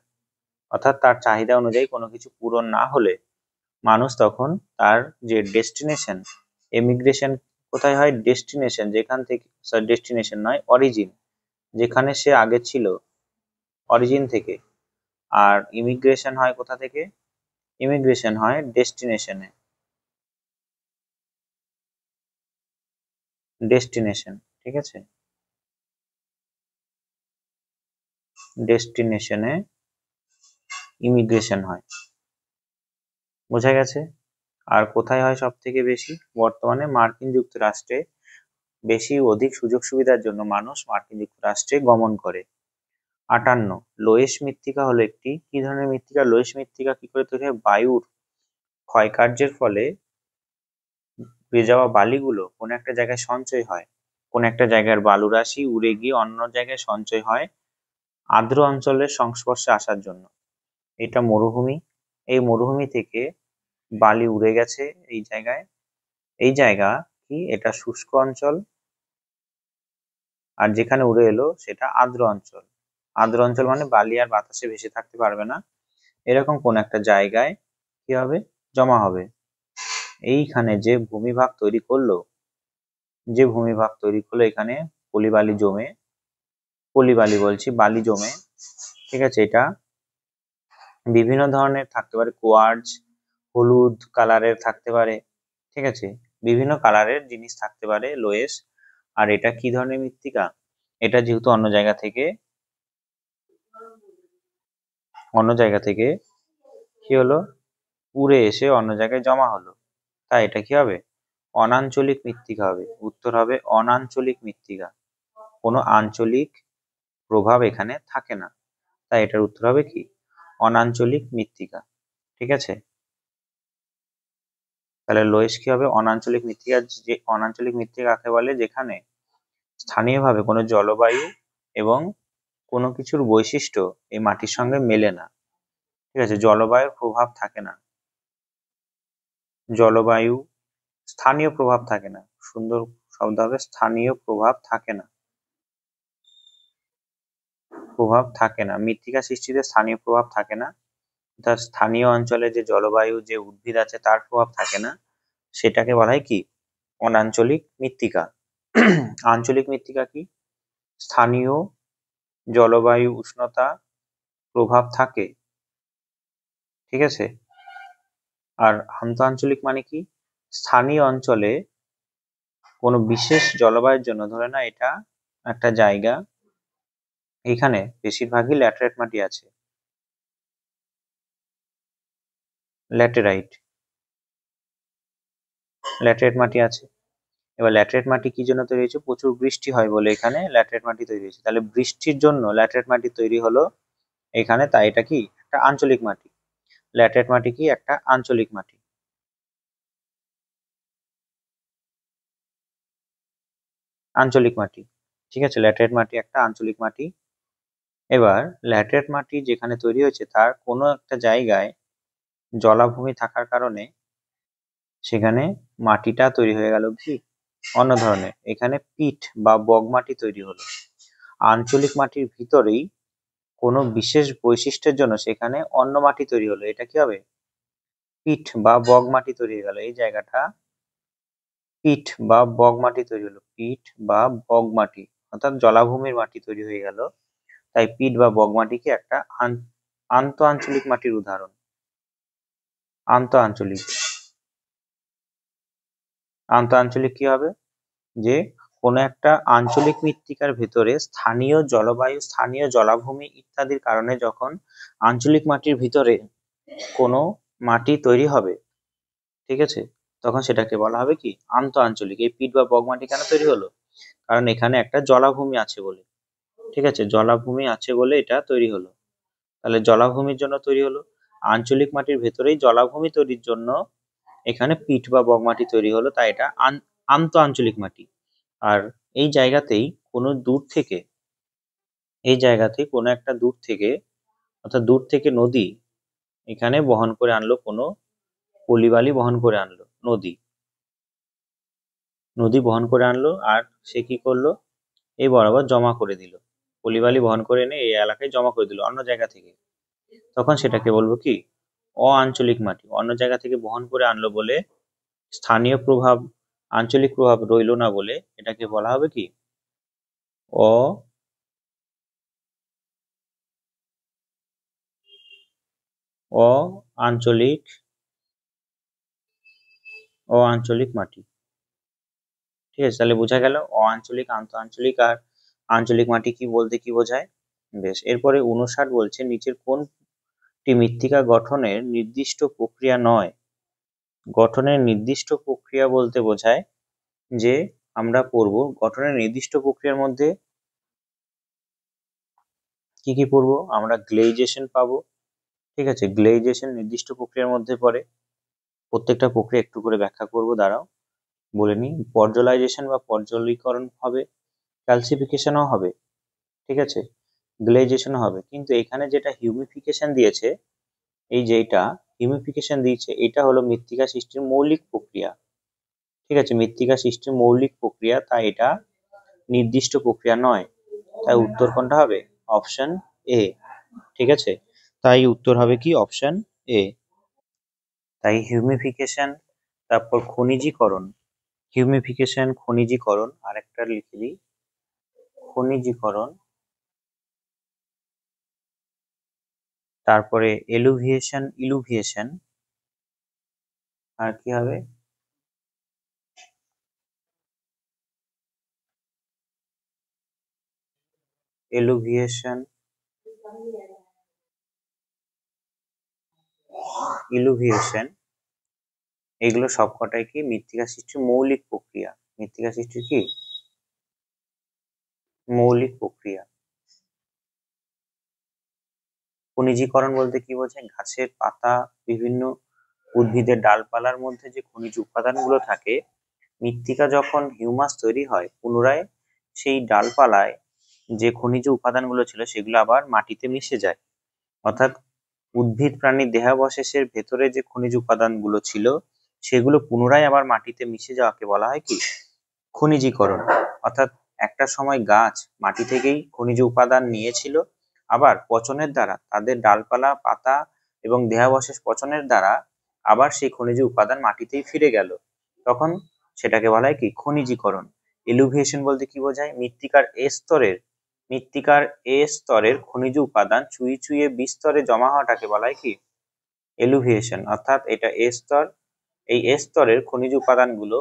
অর্থাৎ তার চাহিদা অনুযায়ী কোনো কিছু পূরণ না হলে মানুষ তখন তার যে ডেস্টিনেশন, এমিগ্রেশন কোথায় হয়? ডেস্টিনেশন, যেখান থেকে, ডেস্টিনেশন নয়, অরিজিন, যেখানে সে আগে ছিল, অরিজিন থেকে। আর ইমিগ্রেশন হয় কোথা থেকে? ইমিগ্রেশন হয় ডেস্টিনেশনে। ঠিক আছে, ডেস্টিনেশনে ইমিগ্রেশন হয়। বোঝা গেছে? আর কোথায় হয় সব থেকে বেশি? বর্তমানে মার্কিন যুক্তরাষ্ট্রে অধিক সুযোগ সুবিধার জন্য মানুষ মার্কিন যুক্তরাষ্ট্রে গমন করে। 58 লোয়েস মৃত্তিকা হলো একটি কি ধরনের মৃত্তিকা? লোয়েস মৃত্তিকা কি করে তৈরি হয়? বায়ুর ক্ষয়কার্যের ফলে বেয়ে যাওয়া বালিগুলো কোন একটা জায়গায় সঞ্চয় হয়, কোন একটা জায়গার বালুরাশি উড়ে গিয়ে অন্য জায়গায় সঞ্চয় হয় আর্দ্র অঞ্চলের সংস্পর্শে আসার জন্য। এটা মরুভূমি, এই মরুভূমি থেকে বালি উড়ে গেছে এই জায়গায়, এই জায়গা কি? এটা শুষ্ক অঞ্চল, আর যেখানে উড়ে এলো সেটা আর্দ্র অঞ্চল। আর্দ্র অঞ্চল মানে বালি আর বাতাসে ভেসে থাকতে পারবে না, এরকম কোন একটা জায়গায় কি হবে? জমা হবে। এইখানে যে ভূমিভাগ তৈরি করলো যে ভূমিভাগ তৈরি করলো এখানে বালি জমে, ঠিক আছে। এটা বিভিন্ন ধরনের থাকতে পারে, কোয়ার্জ, হলুদ কালারের থাকতে পারে, ঠিক আছে, বিভিন্ন কালারের জিনিস থাকতে পারে লোয়েস। আর এটা কি ধরনের মৃত্তিকা? এটা যেহেতু অন্য জায়গা থেকে কি হলো, উড়ে এসে অন্য জায়গায় জমা হলো, তাই এটা কি হবে? অনাঞ্চলিক মৃত্তিকা হবে। উত্তর হবে অনাঞ্চলিক মৃত্তিকা। কোনো আঞ্চলিক প্রভাব এখানে থাকে না, তাই এটার উত্তর হবে কি? অনাঞ্চলিক মৃত্তিকা। ঠিক আছে, তাহলে লোয়েস কি হবে? অনাঞ্চলিক মৃত্তিকা। যে অনাঞ্চলিক মৃত্তিকা কাকে বলে? যেখানে স্থানীয়ভাবে কোনো জলবায়ু এবং কোনো কিছুর বৈশিষ্ট্য এই মাটির সঙ্গে মেলে না, ঠিক আছে, জলবায়ুর প্রভাব থাকে না, জলবায়ু স্থানীয় প্রভাব থাকে না, সুন্দর শব্দ হবে, স্থানীয় প্রভাব থাকে না, মৃত্তিকা সৃষ্টিতে স্থানীয় প্রভাব থাকে না, অর্থাৎ স্থানীয় অঞ্চলে যে জলবায়ু, যে উদ্ভিদ আছে তার প্রভাব থাকে না, সেটাকে বলা হয় কি? অনাঞ্চলিক মৃত্তিকা। আঞ্চলিক মৃত্তিকা কি? স্থানীয় জলবায়ু, উষ্ণতা প্রভাব থাকে, ঠিক আছে। আর আন্তঃআঞ্চলিক মানে কি? স্থানীয় অঞ্চলে কোনো বিশেষ জলবায়ুর জন্য, ধরে না এটা একটা জায়গা, এখানে বেশিরভাগই ল্যাটেরাইট মাটি আছে, ল্যাটেরাইট মাটি আছে। এবার ল্যাটেরাইট মাটি কি জন্য তৈরি হয়েছে? প্রচুর বৃষ্টি হয় বলে এখানে ল্যাটেরাইট মাটি তৈরি হয়েছে। তাহলে বৃষ্টির জন্য ল্যাটেরাইট মাটি তৈরি হলো এখানে, তাই এটা কি? একটা আঞ্চলিক মাটি। ল্যাটেরাইট মাটি কি? একটা আঞ্চলিক মাটি। আঞ্চলিক মাটি, ঠিক আছে, ল্যাটেরাইট মাটি একটা আঞ্চলিক মাটি। এবার ল্যাটেরাইট মাটি যেখানে তৈরি হয়েছে তার কোনো একটা জায়গায় জলাভূমি থাকার কারণে সেখানে মাটিটা তৈরি হয়ে গেল কি? অন্য ধরনের। এখানে পিট বা বগ মাটি তৈরি হলো। আঞ্চলিক মাটির ভিতরেই কোনো বিশেষ বৈশিষ্ট্যের জন্য সেখানে অন্য মাটি তৈরি হলো, এটা কি হবে? পিট বা বগ মাটি তৈরি হয়ে গেল। এই জায়গাটা পিট বা বগ মাটি তৈরি হলো, পিট বা বগ মাটি, অর্থাৎ জলাভূমির মাটি তৈরি হয়ে গেল। তাই পিট বা বগ মাটি কি? একটা আন্তঃআঞ্চলিক মাটির উদাহরণ। আন্তঃআঞ্চলিক কি হবে? যে কোনো একটা আঞ্চলিক মৃত্তিকার ভেতরে স্থানীয় জলবায়ু, স্থানীয় জলাভূমি ইত্যাদির কারণে যখন আঞ্চলিক মাটির ভিতরে কোনো মাটি তৈরি হবে, ঠিক আছে, তখন সেটাকে বলা হবে কি? আন্তঃআঞ্চলিক। এই পিট বা বগ মাটি কেন তৈরি হলো? কারণ এখানে একটা জলাভূমি আছে বলে, ঠিক আছে, জলাভূমি আছে বলে এটা তৈরি হলো। তাহলে জলাভূমির জন্য তৈরি হলো। আঞ্চলিক মাটির ভেতরেই জলাভূমি তৈরির জন্য এখানে পিট বা বগ মাটি তৈরি হলো, তাই এটা আন্তঃআঞ্চলিক মাটি। আর এই জায়গাতেই কোনো দূর থেকে, কোনো একটা দূর থেকে, অর্থাৎ দূর থেকে নদী এখানে বহন করে আনলো, কোনো পলিবালি বহন করে আনলো, নদী বহন করে আনলো, আর সে কি করলো? এই বরাবর জমা করে দিল, পলিবালি বহন করে এনে এই এলাকায় জমা করে দিল অন্য জায়গা থেকে, তখন সেটাকে বলবো কি? অআঞ্চলিক মাটি। অন্য জায়গা থেকে বহন করে আনলো বলে স্থানীয় প্রভাব, আঞ্চলিক প্রভাব রইলো না বলে এটাকে বলা হবে কি? অআঞ্চলিক মাটি। ঠিক আছে, তাহলে বোঝা গেল অআঞ্চলিক, আন্তঃআঞ্চলিক আর আঞ্চলিক মাটি কি বলতে কি বোঝায়। বেশ, এরপরে 59 বলছে নিচের কোনটি মৃত্তিকা গঠনের নির্দিষ্ট প্রক্রিয়া নয়? গঠনের নির্দিষ্ট প্রক্রিয়া বলতে বোঝায় যে আমরা পড়বো গঠনের নির্দিষ্ট প্রক্রিয়ার মধ্যে কি কি পড়বো? আমরা গ্লেইজেশন পাবো, ঠিক আছে, গ্লেইজেশন নির্দিষ্ট প্রক্রিয়ার মধ্যে পড়ে। প্রত্যেকটা প্রক্রিয়া একটু করে ব্যাখ্যা করব, দাঁড়াও বলে নি। পর্জলাইজেশন বা পর্জলীকরণ হবে, ক্যালসিফিকেশনও হবে, ঠিক আছে, গ্লেইজেশনও হবে। কিন্তু এখানে যেটা হিউমিফিকেশন দিয়েছে, এই যেটা হিউমিফিকেশন দিয়েছে, এটা হলো মৃত্তিকা সৃষ্টির মৌলিক প্রক্রিয়া, ঠিক আছে, মৃত্তিকা সৃষ্টির মৌলিক প্রক্রিয়া, তাই এটা নির্দিষ্ট প্রক্রিয়া নয়। তাই উত্তর কোনটা হবে? অপশন এ, ঠিক আছে, তাই উত্তর হবে কি? Option A. তাই হিউমিফিকেশন, তারপর খনিজীকরণ, হিউমিফিকেশন, খনিজীকরণ, আরেকটা লিখে দিই খনিজীকরণ, তারপরে ইলুভিয়েশন, আর কি হবে ইলুভিয়েশন, এগুলো সবকটাই কি মৃত্তিকা সৃষ্টির মৌলিক প্রক্রিয়া। মৃত্তিকা সৃষ্টির কি মৌলিক প্রক্রিয়া। খনিজীকরণ বলতে কি বোঝায়? গাছের পাতা, বিভিন্ন উদ্ভিদের ডালপালার মধ্যে যে খনিজ উপাদানগুলো থাকে, মৃত্তিকা যখন হিউমাস তৈরি হয়, পুনরায় সেই ডালপালায় যে খনিজ উপাদানগুলো ছিল সেগুলো আবার মাটিতে মিশে যায়। অর্থাৎ উদ্ভিদ প্রাণীর দেহাবশেষের ভেতরে যে খনিজ উপাদানগুলো ছিল সেগুলো পুনরায় আবার মাটিতে মিশে যাওয়াকে বলা হয় কি খনিজীকরণ। অর্থাৎ একটা সময় গাছ মাটি থেকেই খনিজ উপাদান নিয়েছিল, আবার পচনের দ্বারা তাদের ডালপালা, পাতা এবং দেহাবশেষ পচনের দ্বারা আবার সেই খনিজ উপাদান মাটিতেই ফিরে গেল, তখন সেটাকে বলা হয় কি খনিজীকরণ। ইলুভিয়েশন বলতে কি বোঝায়? মৃত্তিকার এ স্তরের খনিজ উপাদান চুইয়ে চুইয়ে বিস্তরে জমা হওয়াটাকে বলা হয় কি এলুভিয়েশন। অর্থাৎ এটা এ স্তর, এই এ স্তরের খনিজ উপাদানগুলো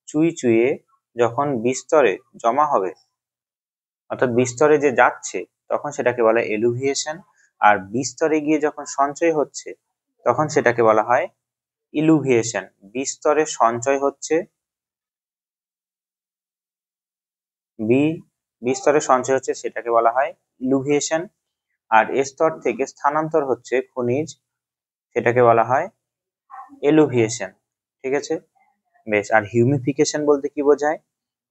চুইয়ে চুইয়ে যখন বিস্তরে জমা হবে, অর্থাৎ বিস্তরে যে যাচ্ছে, তখন সেটাকে বলা হয় এলুভিয়েশন। আর বিস্তরে গিয়ে যখন সঞ্চয় হচ্ছে, তখন সেটাকে বলা হয় ইলুভিয়েশন। বিস্তরে সঞ্চয় হচ্ছে, বিস্তরে সঞ্চয় হচ্ছে, সেটাকে বলা হয় ইলুভিয়েশন। আর স্তর থেকে স্থানান্তর হচ্ছে খনিজ, সেটাকে বলা হয় এলুভিয়েশন। ঠিক আছে, বেশ। আর হিউমিফিকেশন বলতে কি বোঝায়?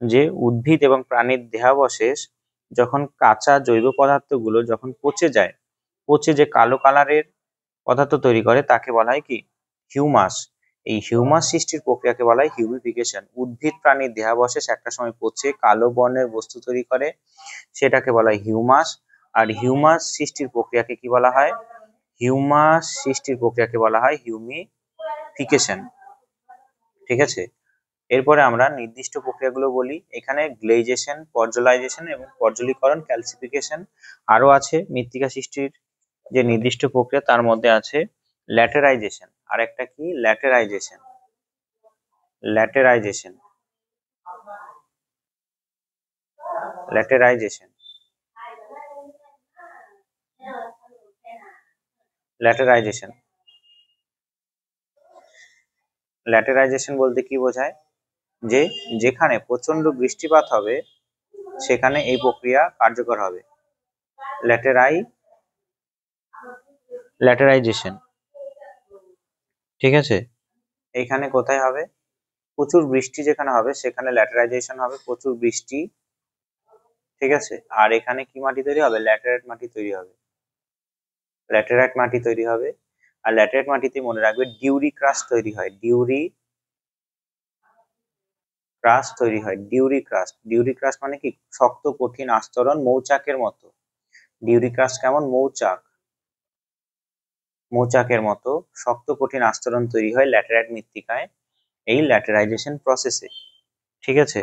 যে উদ্ভিদ এবং প্রাণীর দেহাবশেষ যখন কাঁচা জৈব পদার্থগুলো যখন পচে যায়, পচে যে কালো কালারের পদার্থ তৈরি করে, তাকে বলা হয় কি হিউমাস। এই হিউমাস সৃষ্টির প্রক্রিয়াকে বলা হয় হিউমিফিকেশন। উদ্ভিদ প্রাণীর দেহাবশেষ একটা সময় পচে কালো বর্ণের বস্তু তৈরি করে, সেটাকে বলা হয় হিউমাস। আর হিউমাস সৃষ্টির প্রক্রিয়াকে কি বলা হয়? হিউমিফিকেশন। ঠিক আছে, এরপরে আমরা নির্দিষ্ট প্রক্রিয়াগুলো বলি। এখানে গ্লেইজেশন, পর্জলাইজেশন এবং পর্জলীকরণ, ক্যালসিফিকেশন আরো আছে। মৃত্তিকা সৃষ্টির যে নির্দিষ্ট প্রক্রিয়া তার মধ্যে আছে ল্যাটেরাইজেশন, আর একটা কি ল্যাটেরাইজেশন। ল্যাটেরাইজেশন ল্যাটেরাইজেশন ল্যাটেরাইজেশন ল্যাটেরাইজেশন বলতে কি বোঝায়? যে যেখানে প্রচন্ড বৃষ্টিপাত হবে সেখানে এই প্রক্রিয়া কার্যকর হবে। ল্যাটেরাইজেশন, ঠিক আছে। এইখানে কোথায় হবে? প্রচুর বৃষ্টি যেখানে হবে সেখানে ল্যাটেরাইজেশন হবে, প্রচুর বৃষ্টি। ঠিক আছে, আর এখানে কি মাটি তৈরি হবে? ল্যাটেরাইট মাটি তৈরি হবে। ল্যাটেরাইট মাটি তৈরি হবে। আর ল্যাটেরাইট মাটিতে মনে রাখবে ডিউরি ক্রাস্ট তৈরি হয়। ডিউরি ক্রাস্ট মানে কি শক্ত কঠিন আস্তরণ, মৌচাকের মতো। ডিউরি ক্রাস্ট কেমন? মৌচাকের মতো শক্ত কঠিন আস্তরণ তৈরি হয় ল্যাটেরাইট মৃত্তিকায় এই ল্যাটেরাইজেশন প্রসেসে। ঠিক আছে,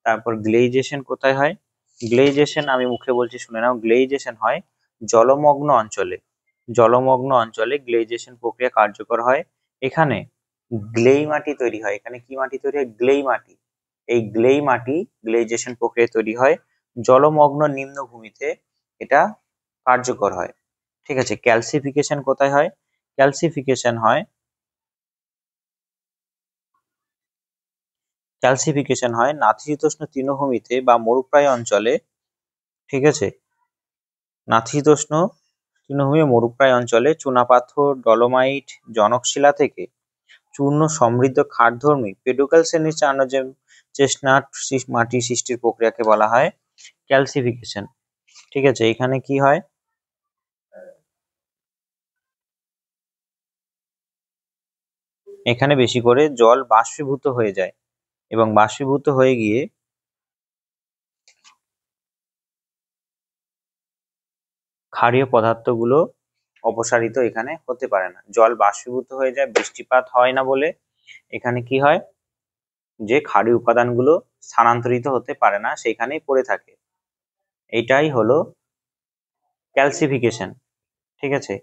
তারপর গ্লেইজেশন কোথায় হয়? গ্লেইজেশন আমি মুখে বলছি, শুনে নাও। গ্লেইজেশন হয় জলমগ্ন অঞ্চলে গ্লেইজেশন প্রক্রিয়া কার্যকর হয়। এখানে গ্লেই মাটি তৈরি হয়। এখানে কি মাটি তৈরি হয়? গ্লেই মাটি। এই গ্লেই মাটি গ্লেইজেশন প্রক্রিয়া তৈরি হয় জলমগ্ন নিম্নভূমিতে, এটা কার্যকর হয়। ঠিক আছে, ক্যালসিফিকেশন কোথায় হয়? ক্যালসিফিকেশন হয় নাতিশীতোষ্ণ তৃণভূমিতে বা মরুপ্রায় অঞ্চলে। ঠিক আছে, নাতিশীতোষ্ণ তৃণভূমি মরুপ্রায় অঞ্চলে চুনাপাথর, ডলোমাইট, জনকশিলা থেকে চূর্ণ সমৃদ্ধ ক্ষারধর্মী পেডুকাল শ্রেণীর চার্নোজেম চেস্টনাট মাটি সৃষ্টির প্রক্রিয়াকে বলা হয় ক্যালসিফিকেশন। ঠিক আছে, এখানে কি হয়? এখানে বেশি করে জল বাষ্পীভূত হয়ে যায় এবং বাষ্পীভূত হয়ে গিয়ে ক্ষারীয় পদার্থগুলো অপসারিত এখানে হতে পারে না। জল বাষ্পীভূত হয়ে যায়, বৃষ্টিপাত হয় না বলে এখানে কি হয়? যে ক্ষারীয় উপাদানগুলো স্থানান্তরিত হতে পারে না সেখানেই পড়ে থাকে, এটাই হলো ক্যালসিফিকেশন। ঠিক আছে,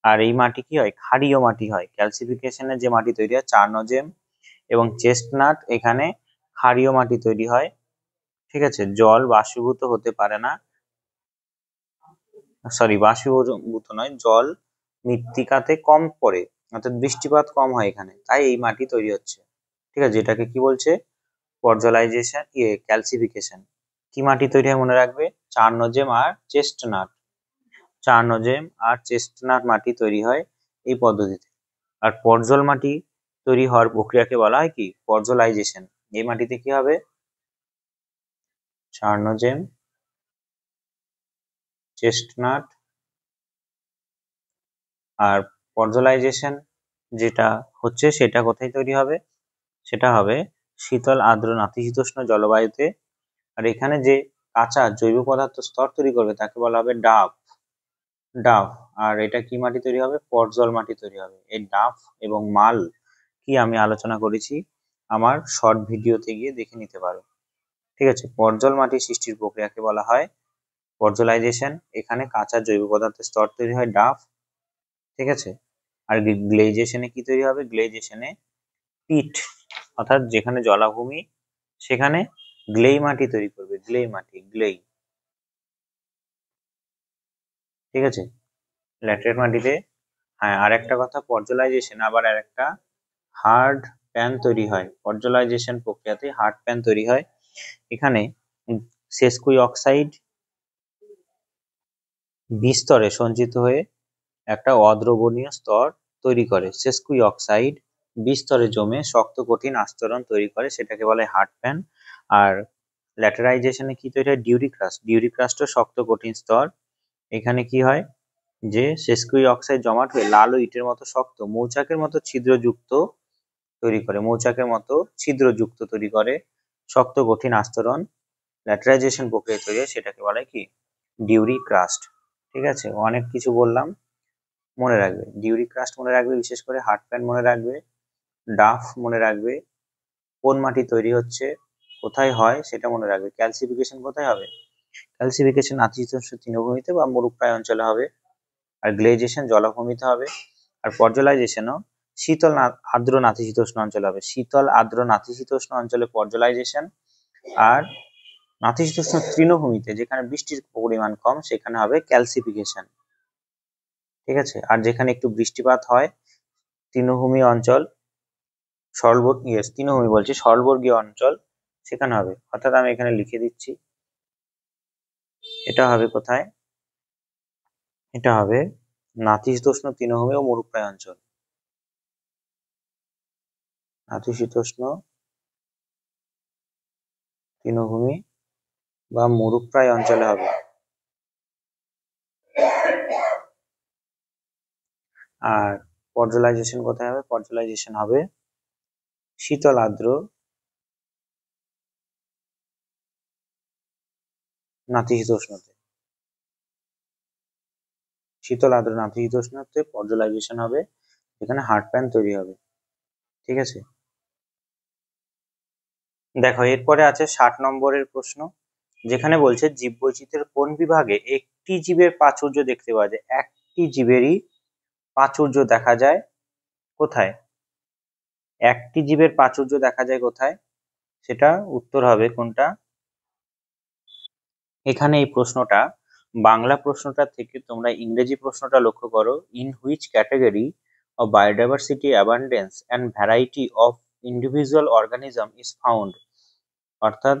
আর এই মাটি কি হয়, ক্ষারীয় মাটি হয়। ক্যালসিফিকেশনে যে মাটি তৈরি হয় চারনোজেম এবং চেস্টনাট, এখানে ক্ষারীয় মাটি তৈরি হয়। ঠিক আছে, জল বাষ্পীভূত হতে পারে না, সরি বাষ্পীভূত নয়, জল মৃত্তিকাতে কম পড়ে, অর্থাৎ বৃষ্টিপাত কম হয় এখানে, তাই এই মাটি তৈরি হচ্ছে। ঠিক আছে, যেটাকে কি বলছে, পর্জলাইজেশন, ক্যালসিফিকেশন। কি মাটি তৈরি হয় মনে রাখবে, চারনোজেম আর চেস্টনাট, চারনোজেম আর চেস্টনাট মাটি তৈরি হয় এই পদ্ধতিতে। আর পর্জল মাটি তৈরি হওয়ার প্রক্রিয়াকে বলা হয় কি, পর্জলাইজেশন। এই মাটিতে কি হবে, চারনোজেম, চেস্টনাট, আর পর্জলাইজেশন যেটা হচ্ছে সেটা কোথায় তৈরি হবে, সেটা হবে শীতল আর্দ্র নাতিশীতোষ্ণ জলবায়ুতে। আর এখানে যে কাঁচা জৈব পদার্থ স্তর তৈরি করবে তাকে বলা হবে ডাফ, ডাফ। আর এটা কি মাটি তৈরি হবে, পর্জল মাটি তৈরি হবে। এই ডাফ এবং মাল কি আমি আলোচনা করেছি আমার শর্ট ভিডিওতে গিয়ে দেখে নিতে পারো। ঠিক আছে, পর্জল মাটি সৃষ্টির প্রক্রিয়াকে বলা হয় পর্জলাইজেশন। এখানে কাঁচা জৈব পদার্থের স্তর তৈরি হয় ডাফ। ঠিক আছে, আর গ্লেজেশনে কি তৈরি হবে, গ্লেজেশনে পিট, অর্থাৎ যেখানে জলাভূমি সেখানে গ্লেই মাটি তৈরি করবে, গ্লেই মাটি, গ্লেই। ঠিক আছে, ল্যাটেরাইট মাটিতে, হ্যাঁ আর একটা কথা, পর্জলাইজেশন আবার আর একটা হার্ড প্যান তৈরি হয়। পর্জলাইজেশন প্রক্রিয়াতে হার্ড প্যান তৈরি হয়। এখানে সেস্কুই অক্সাইড বিস্তরে সঞ্চিত হয়ে একটা অদ্রবণীয় স্তর তৈরি করে। সেস্কুই অক্সাইড বিস্তরে জমে শক্ত কঠিন আস্তরণ তৈরি করে, সেটাকে বলে হার্ড প্যান। আর ল্যাটেরাইজেশনে কি তৈরি হয়, ডিউরিক্রাস্ট, ডিউরিক্রাস্টও শক্ত কঠিন স্তর। এখানে কি হয়, যে সেস্কুই অক্সাইড জমাট হয়ে লাল ও ইটের মতো শক্ত মৌচাকের মতো ছিদ্রযুক্ত তৈরি করে, মৌচাকের মতো ছিদ্রযুক্ত তৈরি করে শক্ত কঠিন আস্তরণ। ল্যাটেরাইজেশন প্রক্রিয়া তৈরি হয়, সেটাকে বলে কি, ডিউরিক্রাস্ট। ঠিক আছে, অনেক কিছু বললাম, মনে রাখবে ডিউরিক্রাস্ট মনে রাখবে, বিশেষ করে হার্ড প্যান মনে রাখবে, ডাফ মনে রাখবে, কোন মাটি তৈরি হচ্ছে, কোথায় হয় সেটা মনে রাখবে। ক্যালসিফিকেশন কোথায় হবে, ক্যালসিফিকেশন নাতিশীতোষ্ণ তৃণভূমিতে বা মরুপ্রায় অঞ্চলে হবে। আর গ্লেজেশন জলাভূমিতে হবে। আর পর্জলাইজেশনও শীতল আর্দ্র নাতিশীতোষ্ণ অঞ্চলে হবে, শীতল আর্দ্র নাতিশীতোষ্ণ অঞ্চলে পর্জলাইজেশন। আর নাতিশীতোষ্ণ তৃণভূমিতে যেখানে বৃষ্টির পরিমাণ কম সেখানে হবে ক্যালসিফিকেশন। ঠিক আছে, আর যেখানে একটু বৃষ্টিপাত হয়, তৃণভূমি অঞ্চল, তৃণভূমি বলছি, স্বল্পবর্গীয় অঞ্চল, সেখানে হবে। অর্থাৎ আমি এখানে লিখে দিচ্ছি, এটা হবে কোথায়, এটা হবে নাতিশীতোষ্ণ তৃণভূমি ও মরুপ্রায় অঞ্চল, নাতিশীতোষ্ণ তৃণভূমি বা মরুপ্রায় অঞ্চলে হবে। আর পর্জলাইজেশন কোথায় হবে, পর্জলাইজেশন হবে শীতল আর্দ্র নাতিশীতোষ্ণতে, শীতল আর্দ্র নাতিশীতোষ্ণতে পর্জলাইজেশন হবে, এখানে হার্ড প্যান তৈরি হবে। ঠিক আছে, দেখো এরপরে আছে 60 নম্বরের প্রশ্ন, যেখানে বলছে জীববৈচিত্র্যের কোন বিভাগে একটি জীবের প্রাচুর্য দেখতে পাওয়া যায়, একটি জীবেরই প্রাচুর্য দেখা যায় কোথায়, একটি জীবের প্রাচুর্য দেখা যায় কোথায়, সেটা উত্তর হবে কোনটা। এখানে এই প্রশ্নটা, বাংলা প্রশ্নটা থেকে তোমরা ইংরেজি প্রশ্নটা লক্ষ্য করো, in which category of biodiversity abundance and variety of individual organism is found, অর্থাৎ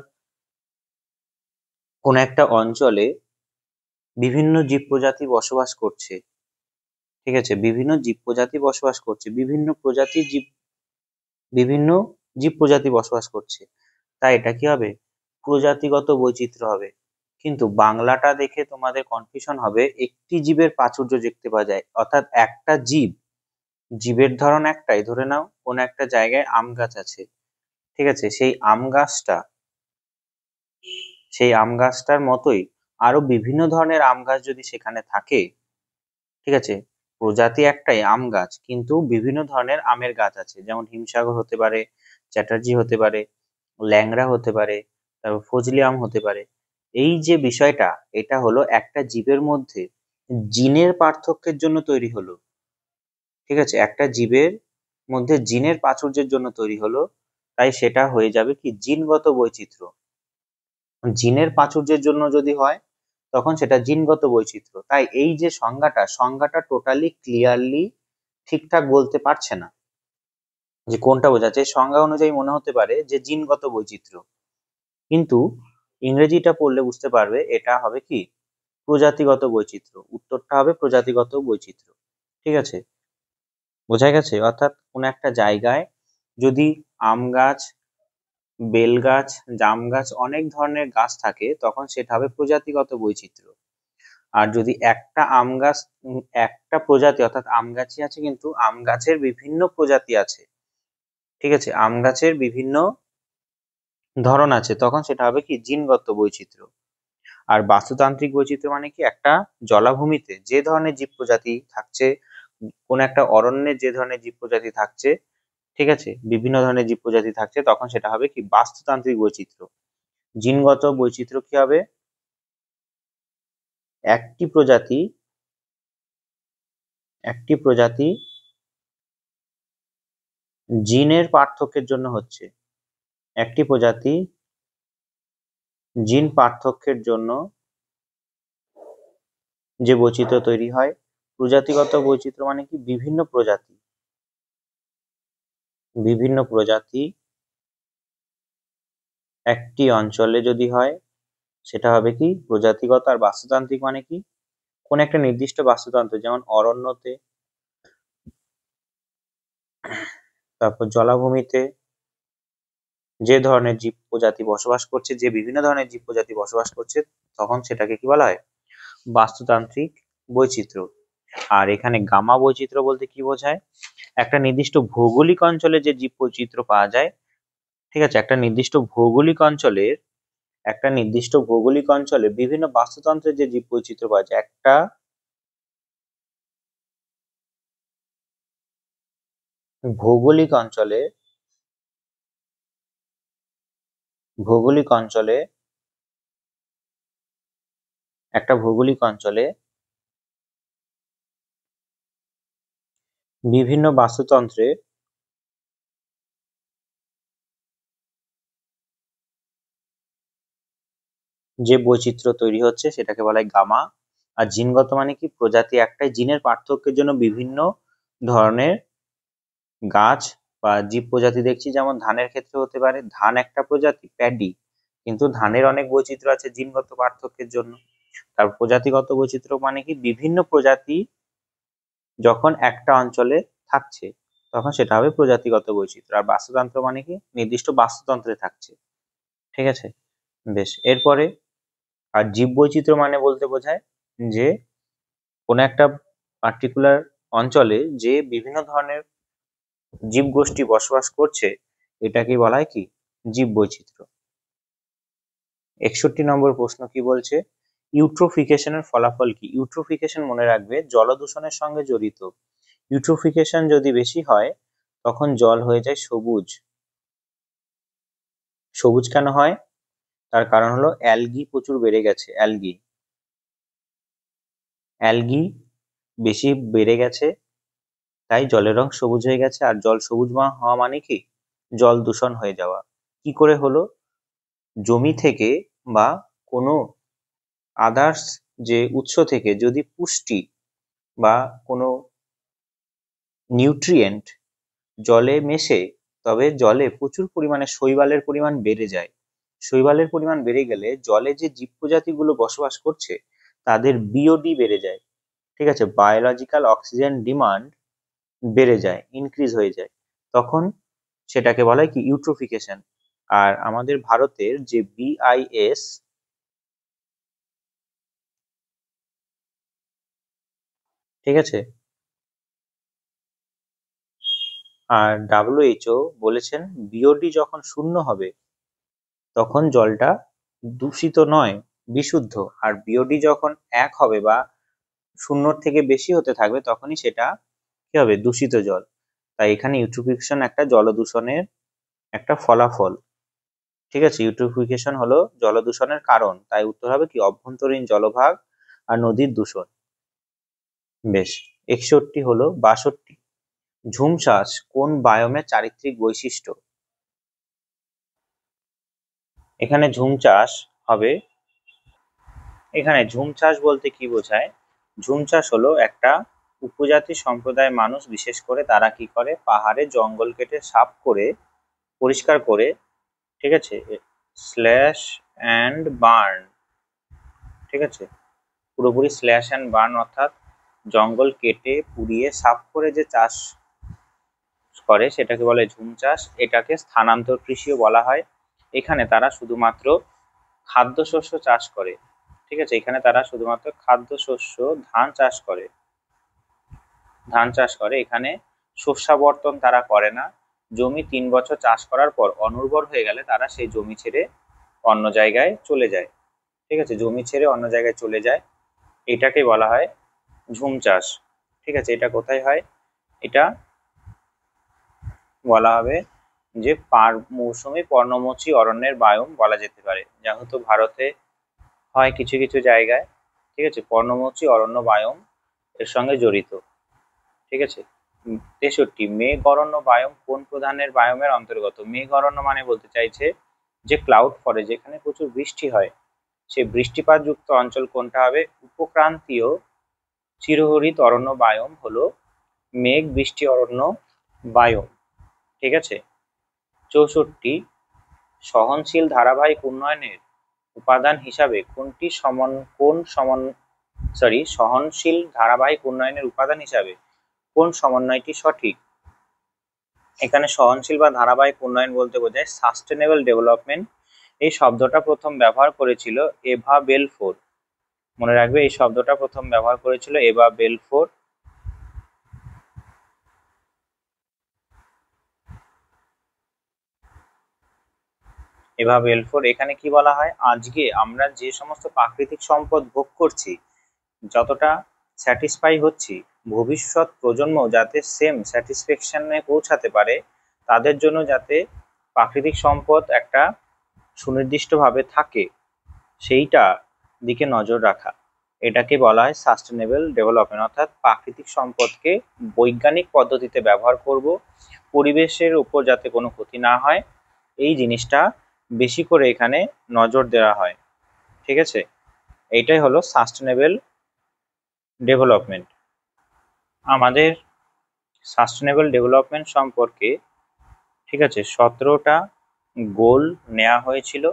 কোন একটা অঞ্চলে বিভিন্ন জীব প্রজাতি বসবাস করছে। ঠিক আছে, বিভিন্ন জীব প্রজাতি বসবাস করছে, বিভিন্ন প্রজাতির জীব, বিভিন্ন জীব প্রজাতি বসবাস করছে, তাই এটা কি হবে, প্রজাতিগত বৈচিত্র্য হবে। কিন্তু বাংলাটা দেখে তোমাদের কনফিউশন হবে, একটি জীবের প্রাচুর্য দেখতে পাওয়া যায়, অর্থাৎ একটা জীব, জীবের ধরন একটাই, ধরে নাও কোন একটা জায়গায় আম গাছ আছে। ঠিক আছে, সেই আম গাছটার মতোই আরো বিভিন্ন ধরনের আম গাছ যদি সেখানে থাকে, ঠিক আছে, প্রজাতি একটাই আম গাছ কিন্তু বিভিন্ন ধরনের আমের গাছ আছে, যেমন হিমসাগর হতে পারে, চ্যাটার্জি হতে পারে, ল্যাংড়া হতে পারে, তারপর ফজলি আম হতে পারে। এই যে বিষয়টা, এটা হলো একটা জীবের মধ্যে জিনের পার্থক্যের জন্য তৈরি হলো। ঠিক আছে, একটা জীবের মধ্যে জিনের প্রাচুর্যের জন্য তৈরি হলো, তাই সেটা হয়ে যাবে কি জিনগত বৈচিত্র্য। জিনের প্রাচুর্যের জন্য যদি হয় তখন সেটা জিনগত বৈচিত্র্য। তাই এই যে সংজ্ঞাটা টোটালি ক্লিয়ারলি ঠিকঠাক বলতে পারছে না যে কোনটা বোঝাচ্ছে। সংজ্ঞা অনুযায়ী মনে হতে পারে যে জিনগত বৈচিত্র্য, কিন্তু ইংরেজিটা পড়লে বুঝতে পারবে এটা হবে কি প্রজাতিগত বৈচিত্র্য। উত্তরটা হবে প্রজাতিগত বৈচিত্র্য। ঠিক আছে, বোঝা গেছে? অর্থাৎ কোন একটা জায়গায় যদি আম গাছ, বেল গাছ, জাম গাছ, অনেক ধরনের গাছ থাকে তখন সেটা হবে প্রজাতিগত বৈচিত্র্য। আর যদি একটা আম গাছ, একটা প্রজাতি অর্থাৎ আম গাছই আছে কিন্তু আম গাছের বিভিন্ন প্রজাতি আছে, ঠিক আছে, আম গাছের বিভিন্ন ধরন আছে, তখন সেটা হবে কি জিনগত বৈচিত্র্য। আর বাস্তুতান্ত্রিক বৈচিত্র্য মানে কি একটা জলাভূমিতে যে ধরনের জীব প্রজাতি থাকছে, কোন একটা অরণ্যে যে ধরনের জীব প্রজাতি থাকছে, ঠিক আছে, বিভিন্ন ধরনের জীব প্রজাতি থাকছে, তখন সেটা হবে কি বাস্তুতান্ত্রিক বৈচিত্র্য। জিনগত বৈচিত্র্য কি হবে? একটি প্রজাতি জিনের পার্থক্যের জন্য হচ্ছে, একটি প্রজাতি জিন পার্থক্যের জন্য যে বৈচিত্র্য তৈরি হয়। প্রজাতিগত বৈচিত্র্য মানে কি বিভিন্ন প্রজাতি একটি অঞ্চলে যদি হয় সেটা হবে কি প্রজাতিগত। আর বাস্তুতান্ত্রিক মানে কি কোন একটা নির্দিষ্ট বাস্তুতন্ত্র, যেমন অরণ্যতে, তারপর জলাভূমিতে যে ধরনের জীব প্রজাতি বসবাস করছে, যে বিভিন্ন ধরনের জীব প্রজাতি বসবাস করছে, তখন সেটাকে কি বলা হয় বাস্তুতান্ত্রিক বৈচিত্র্য। আর এখানে গামা বৈচিত্র্য বলতে কি বোঝায়? একটা নির্দিষ্ট ভৌগোলিক অঞ্চলে যে জীব বৈচিত্র্য পাওয়া যায়, ঠিক আছে, একটা নির্দিষ্ট ভৌগোলিক অঞ্চলে বিভিন্ন বাস্তুতন্ত্রের যে জীব বৈচিত্র্য পাওয়া যায়, একটা ভৌগোলিক অঞ্চলে বিভিন্ন বাস্তুতন্ত্রে যে বৈচিত্র্য তৈরি হচ্ছে সেটাকে বলা হয় গামা। আর জিনগত মানে কি প্রজাতি একটাই, জিনের পার্থক্যের জন্য বিভিন্ন ধরনের গাছ বা জীব প্রজাতি দেখছি, যেমন ধানের ক্ষেত্রে হতে পারে, ধান একটা প্রজাতি প্যাডি, কিন্তু ধানের অনেক বৈচিত্র্য আছে জিনগত পার্থক্যের জন্য। তার প্রজাতিগত বৈচিত্র্য মানে কি বিভিন্ন প্রজাতি যখন একটা অঞ্চলে থাকছে তখন সেটা হবে প্রজাতিগত বৈচিত্র্য। আর বাস্তুতন্ত্র মানে কি নির্দিষ্ট বাস্তুতন্ত্রে থাকছে। ঠিক আছে, বেশ। এরপরে আর জীব বৈচিত্র্য মানে বলতে বোঝায় যে কোনো একটা পার্টিকুলার অঞ্চলে যে বিভিন্ন ধরনের জীবগোষ্ঠী বসবাস করছে, এটাকে বলা হয় কি জীব বৈচিত্র্য। 61 নম্বর প্রশ্ন কি বলছে? ইউট্রোফিকেশনের ফলাফল কি? ইউট্রোফিকেশন মনে রাখবে জলদূষণের সঙ্গে জড়িত। ইউট্রোফিকেশন যদি বেশি হয় তখন জল হয়ে যায় সবুজ। সবুজ কেন হয়? তার কারণ হলো অ্যালগি প্রচুর বেড়ে গেছে। অ্যালগি বেশি বেড়ে গেছে, তাই জলের রং সবুজ হয়ে গেছে। আর জল সবুজ হওয়া মানে কি জল দূষণ হয়ে যাওয়া। কি করে হলো? জমি থেকে বা কোনো আদার্স যে উৎস থেকে যদি পুষ্টি বা কোনো নিউট্রিয়েন্ট জলে মেশে, তবে জলে প্রচুর পরিমাণে শৈবালের পরিমাণ বেড়ে যায়। শৈবালের পরিমাণ বেড়ে গেলে জলে যে জীব প্রজাতিগুলো বসবাস করছে তাদের বিওডি বেড়ে যায়। ঠিক আছে, বায়োলজিক্যাল অক্সিজেন ডিমান্ড বেড়ে যায়, ইনক্রিজ হয়ে যায়, তখন সেটাকে বলা হয় কি ইউট্রোফিকেশন। আর আমাদের ভারতের যে বিআইএস, ঠিক আছে, আর WHO বলেছেন বিওডি যখন শূন্য হবে তখন জলটা দূষিত নয়, বিশুদ্ধ। আর বিওডি যখন 1 হবে বা শূন্যর থেকে বেশি হতে থাকবে তখনই সেটা কি হবে দূষিত জল। তাই এখানে ইউট্রোফিকেশন একটা জল দূষণের একটা ফলাফল। ঠিক আছে, ইউট্রোফিকেশন হলো জলদূষণের কারণ, তাই উত্তর হবে কি অভ্যন্তরীণ জলভাগ আর নদীর দূষণ। বেশ, 61 হলো 62, ঝুম চাষ কোন বায়োমের চারিত্রিক বৈশিষ্ট্য? এখানে ঝুম চাষ হবে, এখানে ঝুম চাষ বলতে কি বোঝায়? ঝুম চাষ হলো একটা উপজাতি সম্প্রদায়ের মানুষ, বিশেষ করে তারা কি করে, পাহাড়ে জঙ্গল কেটে সাফ করে পরিষ্কার করে, ঠিক আছে, স্ল্যাশ অ্যান্ড বার্ন, ঠিক আছে, পুরোপুরি স্ল্যাশ অ্যান্ড বার্ন অর্থাৎ জঙ্গল কেটে পুড়িয়ে সাফ করে যে চাষ করে সেটাকে বলে ঝুম চাষ। এটাকে স্থানান্তর কৃষিও বলা হয়। এখানে তারা শুধুমাত্র খাদ্যশস্য চাষ করে, ঠিক আছে, এখানে তারা শুধুমাত্র খাদ্যশস্য ধান চাষ করে, ধান চাষ করে। এখানে শস্যাবর্তন তারা করে না। জমি 3 বছর চাষ করার পর অনুর্বর হয়ে গেলে তারা সেই জমি ছেড়ে অন্য জায়গায় চলে যায়, ঠিক আছে, জমি ছেড়ে অন্য জায়গায় চলে যায়, এটাকে বলা হয় ঝুম চাষ। ঠিক আছে, এটা কোথায় হয়? এটা বলা হবে যে মৌসুমী পর্ণমোচী অরণ্যের বায়োম বলা যেতে পারে, যেহেতু ভারতে হয় কিছু কিছু জায়গায়, ঠিক আছে, পর্ণমোচী অরণ্য বায়োম এর সঙ্গে জড়িত। ঠিক আছে, 63, মেঘ অরণ্য বায়োম কোন প্রধানের বায়োমের অন্তর্গত? মেঘ অরণ্য মানে বলতে চাইছে যে ক্লাউড ফরেস্ট, যেখানে প্রচুর বৃষ্টি হয়, সেই বৃষ্টিপাত যুক্ত অঞ্চল কোনটা হবে? উপক্রান্তীয় চিরহরিত অরণ্য বায়োম হলো মেঘ বৃষ্টি অরণ্য বায়োম। ঠিক আছে, 64, সহনশীল ধারাবাহিক উন্নয়নের উপাদান হিসাবে সহনশীল ধারাবাহিক উন্নয়নের উপাদান হিসাবে কোন সমন্বয়টি সঠিক? এখানে সহনশীল বা ধারাবাহিক উন্নয়ন বলতে বোঝায় সাস্টেনেবল ডেভেলপমেন্ট। এই শব্দটা প্রথম ব্যবহার করেছিল এভা বেলফোর। মনে রাখবে, এই শব্দটা প্রথম ব্যবহার করেছিল এভা বেলফোর। এভা বেলফোর। এখানে কি বলা হয়? আজকে আমরা যে সমস্ত প্রাকৃতিক সম্পদ ভোগ করছি, যতটা স্যাটিসফাই হচ্ছি, ভবিষ্যৎ প্রজন্ম যাতে সেম স্যাটিসফ্যাকশনে পৌঁছাতে পারে, তাদের জন্য যাতে প্রাকৃতিক সম্পদ একটা সুনির্দিষ্টভাবে থাকে, সেইটা দিকে নজর রাখা, এটাকে বলা হয় সাস্টেনেবল ডেভেলপমেন্ট। অর্থাৎ প্রাকৃতিক সম্পদকে বৈজ্ঞানিক পদ্ধতিতে ব্যবহার করব, পরিবেশের উপর যাতে কোনো ক্ষতি না হয়, এই জিনিসটা বেশি করে এখানে নজর দেওয়া হয়। ঠিক আছে, এইটাই হলো সাস্টেনেবল ডেভেলপমেন্ট। আমাদের সাস্টেনেবল ডেভেলপমেন্ট সম্পর্কে, ঠিক আছে, 17টা গোল নেওয়া হয়েছিল।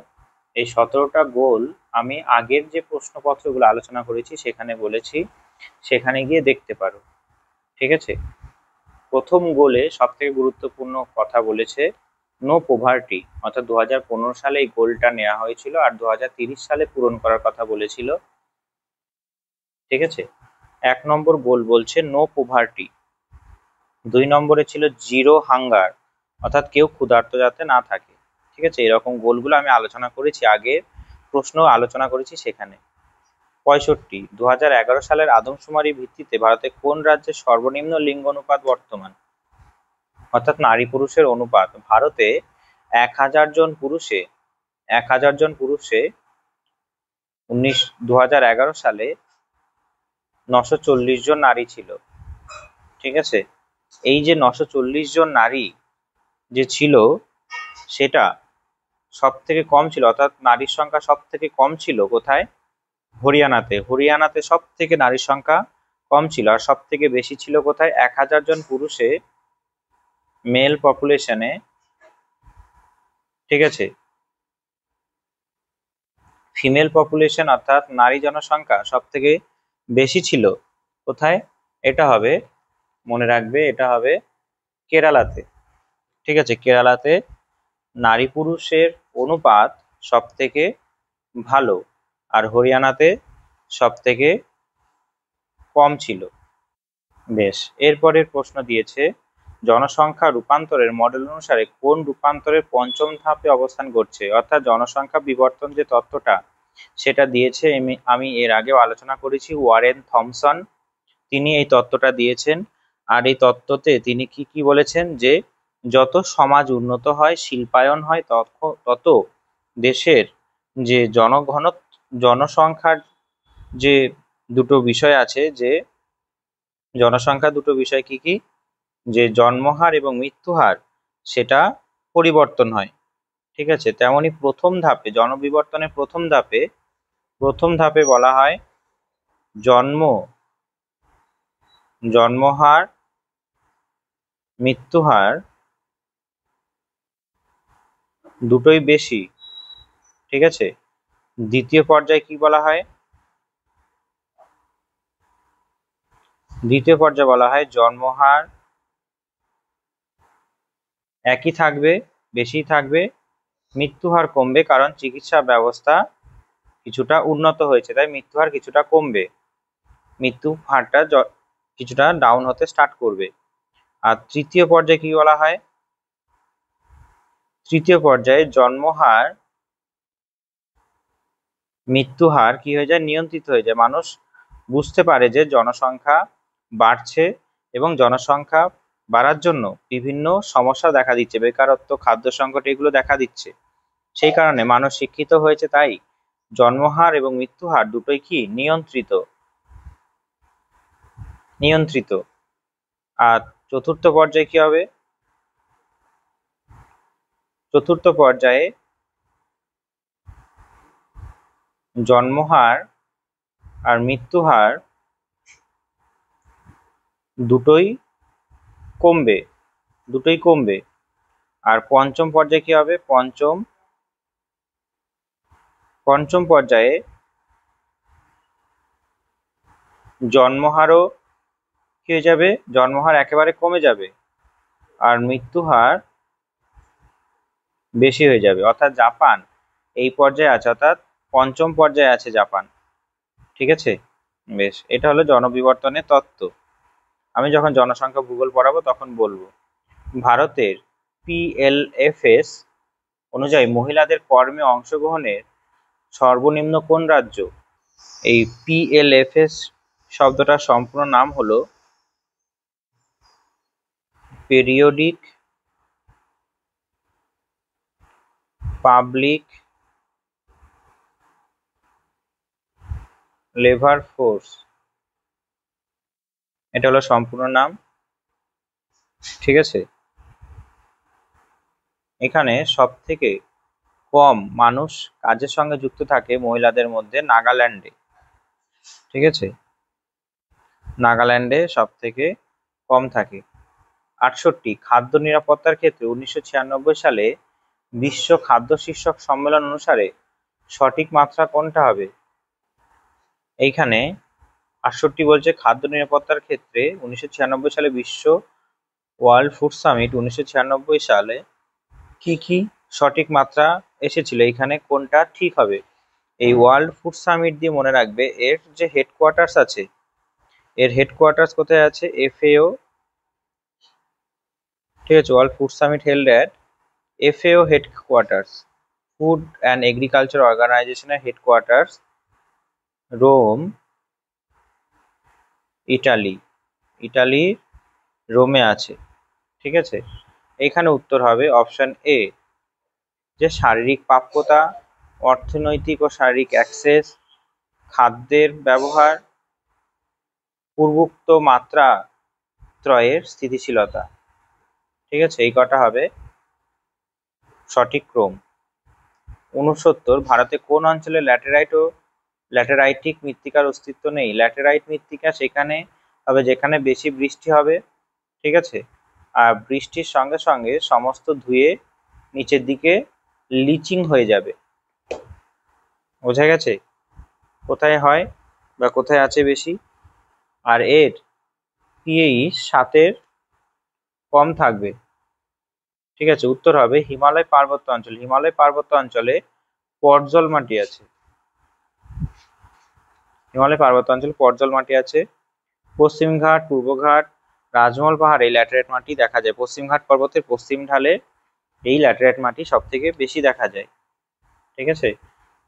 এই 17টা গোল আমি আগের যে প্রশ্নপত্রগুলো আলোচনা করেছি সেখানে বলেছি, সেখানে গিয়ে দেখতে পারো। ঠিক আছে, প্রথম গোলে সব থেকে গুরুত্বপূর্ণ কথা বলেছে নো পভার্টি, অর্থাৎ 2015 সালে এই গোলটা নেওয়া হয়েছিল, আর 2030 সালে পূরণ করার কথা বলেছিল। ঠিক আছে, 1 নম্বর গোল বলছে নো পভার্টি, 2 নম্বরে ছিল জিরো হাঙ্গার, অর্থাৎ কেউ ক্ষুধার্ত যাতে না থাকে। ঠিক আছে, এরকম গোলগুলো আমি আলোচনা করেছি, আগের প্রশ্ন আলোচনা করেছি সেখানে। 65, 2011 সালের আদমশুমারি ভিত্তিতে ভারতে কোন রাজ্যের সর্বনিম্ন লিঙ্গ অনুপাত বর্তমান? অর্থাৎ নারী পুরুষের অনুপাত ভারতে 1000 জন পুরুষে 2011 সালে 940 জন নারী ছিল। ঠিক আছে, এই যে 940 জন নারী যে ছিল, সেটা সব থেকে কম ছিল, অর্থাৎ নারীর সংখ্যা সব থেকে কম ছিল কোথায়? হরিয়ানাতে সব থেকে নারীর সংখ্যা কম ছিল, আর সব থেকে বেশি ছিল কোথায়? 1000 জন পুরুষে মেল পপুলেশনে। ঠিক আছে, ফিমেল পপুলেশন অর্থাৎ নারী জনসংখ্যা সব থেকে বেশি ছিল কোথায়? এটা হবে, মনে রাখবে, এটা হবে কেরালাতে। ঠিক আছে, কেরালাতে নারী পুরুষের অনুপাত সব থেকে ভালো, আর হরিয়ানাতে সব থেকে কম ছিল। বেশ, এরপরের প্রশ্ন দিয়েছে জনসংখ্যা রূপান্তরের মডেল অনুসারে কোন রূপান্তরের পঞ্চম ধাপে অবস্থান করছে? অর্থাৎ জনসংখ্যা বিবর্তন যে তত্ত্বটা, সেটা দিয়েছে, আমি এর আগেও আলোচনা করেছি, ওয়ারেন থমসন, তিনি এই তত্ত্বটা দিয়েছেন। আর এই তত্ত্বতে তিনি কি কি বলেছেন? যে যত সমাজ উন্নত হয়, শিল্পায়ন হয়, তত দেশের যে জনসংখ্যার যে দুটো বিষয় আছে, যে জনসংখ্যা দুটো বিষয় কি কি, যে জন্মহার এবং মৃত্যুহার, সেটা পরিবর্তন হয়। ঠিক আছে, তেমনি প্রথম ধাপে, জনবিবর্তনের প্রথম ধাপে বলা হয় জন্মহার মৃত্যুহার দুটোই বেশি। ঠিক আছে, দ্বিতীয় পর্যায়ে কি বলা হয়? দ্বিতীয় পর্যায়ে বলা হয় জন্মহার একই থাকবে, বেশি থাকবে, মৃত্যুহার কমবে, কারণ চিকিৎসা ব্যবস্থা কিছুটা উন্নত হয়েছে, তাই মৃত্যুহার কিছুটা কমবে, মৃত্যু হারটা কিছুটা ডাউন হতে স্টার্ট করবে। আর তৃতীয় পর্যায়ে কি বলা হয়? তৃতীয় পর্যায়ে জন্মহার মৃত্যুহার কি হয়ে যায়? নিয়ন্ত্রিত হয়ে যায়। মানুষ বুঝতে পারে যে জনসংখ্যা বাড়ছে এবং জনসংখ্যা বাড়ার জন্য বিভিন্ন সমস্যা দেখা দিচ্ছে, বেকারত্ব, খাদ্য সংকট, এগুলো দেখা দিচ্ছে। সেই কারণে মানুষ শিক্ষিত হয়েছে, তাই জন্মহার এবং মৃত্যুহার দুটোই কি নিয়ন্ত্রিত। আর চতুর্থ পর্যায়ে কি হবে? চতুর্থ পর্যায়ে জন্মহার আর মৃত্যুহার দুটোই কমবে। আর পঞ্চম পর্যায়ে কি হবে? পঞ্চম পর্যায়ে জন্মহারও কি হয়ে যাবে? জন্মহার একেবারে কমে যাবে আর মৃত্যুহার বেশি হয়ে যাবে। অর্থাৎ জাপান এই পর্যায়ে আছে, অর্থাৎ পঞ্চম পর্যায়ে আছে জাপান। ঠিক আছে, বেশ, এটা হলো জনবিবর্তনের তত্ত্ব। আমি যখন জনসংখ্যা ভূগোল পড়াবো তখন বলবো। ভারতের PLFS অনুযায়ী মহিলাদের কর্মে অংশগ্রহণের সর্বনিম্ন কোন রাজ্য? এই PLFS শব্দটার সম্পূর্ণ নাম হলো পিরিয়ডিক পাবলিক লেবার ফোর্স, এটা হলো সম্পূর্ণ নাম। ঠিক আছে, এখানে সব থেকে কম মানুষ কাজের সঙ্গে যুক্ত থাকে মহিলাদের মধ্যে নাগাল্যান্ডে। ঠিক আছে, নাগাল্যান্ডে সব থেকে কম থাকে। 68 খাদ্য নিরাপত্তার ক্ষেত্রে 1996 সালে বিশ্ব খাদ্য শীর্ষক সম্মেলন অনুসারে সঠিক মাত্রা কোনটা হবে? এইখানে 68 বলছে খাদ্য নিরাপত্তার ক্ষেত্রে 1996 সালে বিশ্ব ওয়ার্ল্ড ফুড সামিট 1996 সালে কি কি সঠিক মাত্রা এসেছিল, এখানে কোনটা ঠিক হবে? এই ওয়ার্ল্ড ফুড সামিট দিয়ে মনে রাখবে, এর যে হেডকোয়ার্টার্স আছে, এর হেডকোয়ার্টার্স কোথায় আছে? FAO। ঠিক আছে, world food summit held at FAO headquarters, food and agriculture অর্গানাইজেশনের হেডকোয়ার্টার্স রোম, ইটালির রোমে আছে। ঠিক আছে, এখানে উত্তর হবে অপশন A, যে শারীরিক প্রাপ্যতা, অর্থনৈতিক ও শারীরিক অ্যাক্সেস, খাদ্যের ব্যবহার, পূর্বোক্ত মাত্রা ত্রয়ের স্থিতিশীলতা। ঠিক আছে, এই কটা হবে সঠিক ক্রম। 69 ভারতে কোন অঞ্চলে ল্যাটেরাইট ও ল্যাটেরাইটিক মৃত্তিকার অস্তিত্ব নেই? ল্যাটেরাইট মৃত্তিকা সেখানে হবে যেখানে বেশি বৃষ্টি হবে। ঠিক আছে, আর বৃষ্টির সঙ্গে সঙ্গে সমস্ত ধুয়ে নিচের দিকে লিচিং হয়ে যাবে। বোঝা গেছে কোথায় হয় বা কোথায় আছে বেশি? আর এর pH 7-এর কম থাকবে। ঠিক আছে, উত্তর হবে হিমালয় পার্বত্য অঞ্চল। হিমালয় পার্বত্য অঞ্চলে পর্জল মাটি আছে। হিমালয় পার্বত্য অঞ্চলে পর্জল মাটি আছে। পশ্চিমঘাট, পূর্বঘাট, রাজমহল পাহাড়ে এই ল্যাটেরাইট মাটি দেখা যায়। পশ্চিমঘাট পর্বতের পশ্চিম ঢালে এই ল্যাটেরাইট মাটি সব থেকে বেশি দেখা যায়। ঠিক আছে,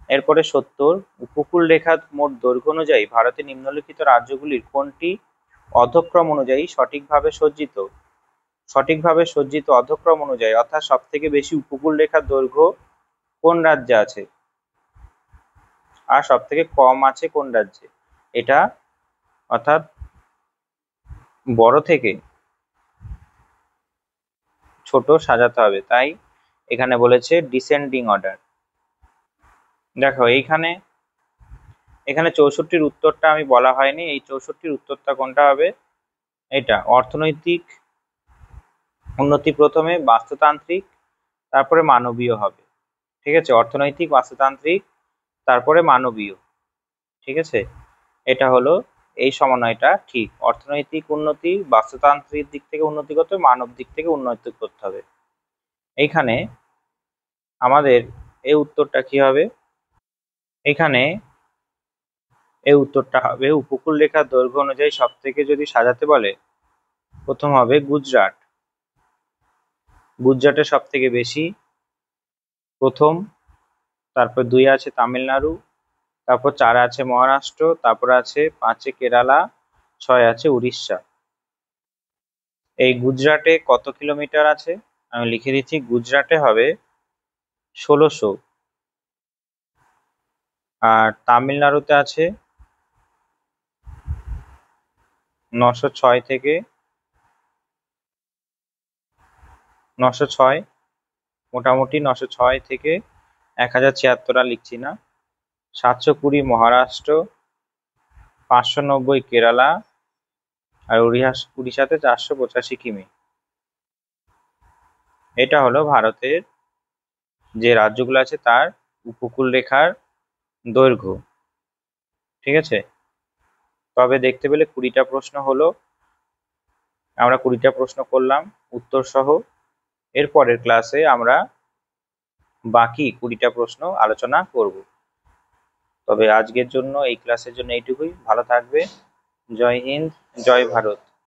এরপরে 70 উপকূল রেখার মোট দৈর্ঘ্য অনুযায়ী ভারতের নিম্নলিখিত রাজ্যগুলির কোনটি অধক্রম অনুযায়ী সঠিকভাবে সজ্জিত? সঠিকভাবে সজ্জিত অধক্রম অনুযায়ী অর্থাৎ সব থেকে বেশি উপকূল রেখার দৈর্ঘ্য কোন রাজ্যে আছে আর সব থেকে কম আছে কোন রাজ্যে, এটা অর্থাৎ বড় থেকে ছোট সাজাতে হবে, তাই এখানে বলেছে ডিসেন্ডিং অর্ডার। দেখো এখানে 64-র উত্তরটা আমি বলা হয়নি, এই 64-র উত্তরটা কোনটা হবে, এটা অর্থনৈতিক উন্নতি প্রথমে, বাস্তুতান্ত্রিক, তারপরে মানবীয় হবে। ঠিক আছে, অর্থনৈতিক, বাস্তুতান্ত্রিক, তারপরে মানবীয়। ঠিক আছে, এটা হলো এই সমন্বয়টা ঠিক। অর্থনৈতিক উন্নতি, বাস্তুতান্ত্রিক দিক থেকে উন্নতি করতে হবে, মানব দিক থেকে উন্নতি করতে হবে। এইখানে আমাদের এই উত্তরটা কি হবে, এখানে এই উত্তরটা হবে উপকূল রেখার দৈর্ঘ্য অনুযায়ী সব থেকে যদি সাজাতে বলে, প্রথম হবে গুজরাট। গুজরাটে সব থেকে বেশি প্রথম, তারপর 2 আছে তামিলনাড়ু, তারপর 4 আছে মহারাষ্ট্র, তারপর আছে 5 কেরালা, 6 আছে উড়িষ্যা। এই গুজরাটে কত কিলোমিটার আছে আমি লিখে দিচ্ছি, গুজরাটে হবে 1600, আর তামিলনাড়ুতে আছে 906 থেকে 906, মোটামুটি 906 থেকে 1076, আর লিখছি না। 720 মহারাষ্ট্র, 590 কেরালা, আর উড়িষ্যাতে 485 কিমি। এটা হলো ভারতের যে রাজ্যগুলো আছে তার উপকূল রেখার দৈর্ঘ্য। ঠিক আছে, তবে দেখতে পেলে 20টা প্রশ্ন হলো, আমরা 20টা প্রশ্ন করলাম উত্তর সহ। এর পরের ক্লাসে আমরা বাকি 20টা প্রশ্ন আলোচনা করব। তবে আজকের জন্য, এই ক্লাসের জন্য এইটুকুই। ভালো থাকবে। জয় হিন্দ, জয় ভারত।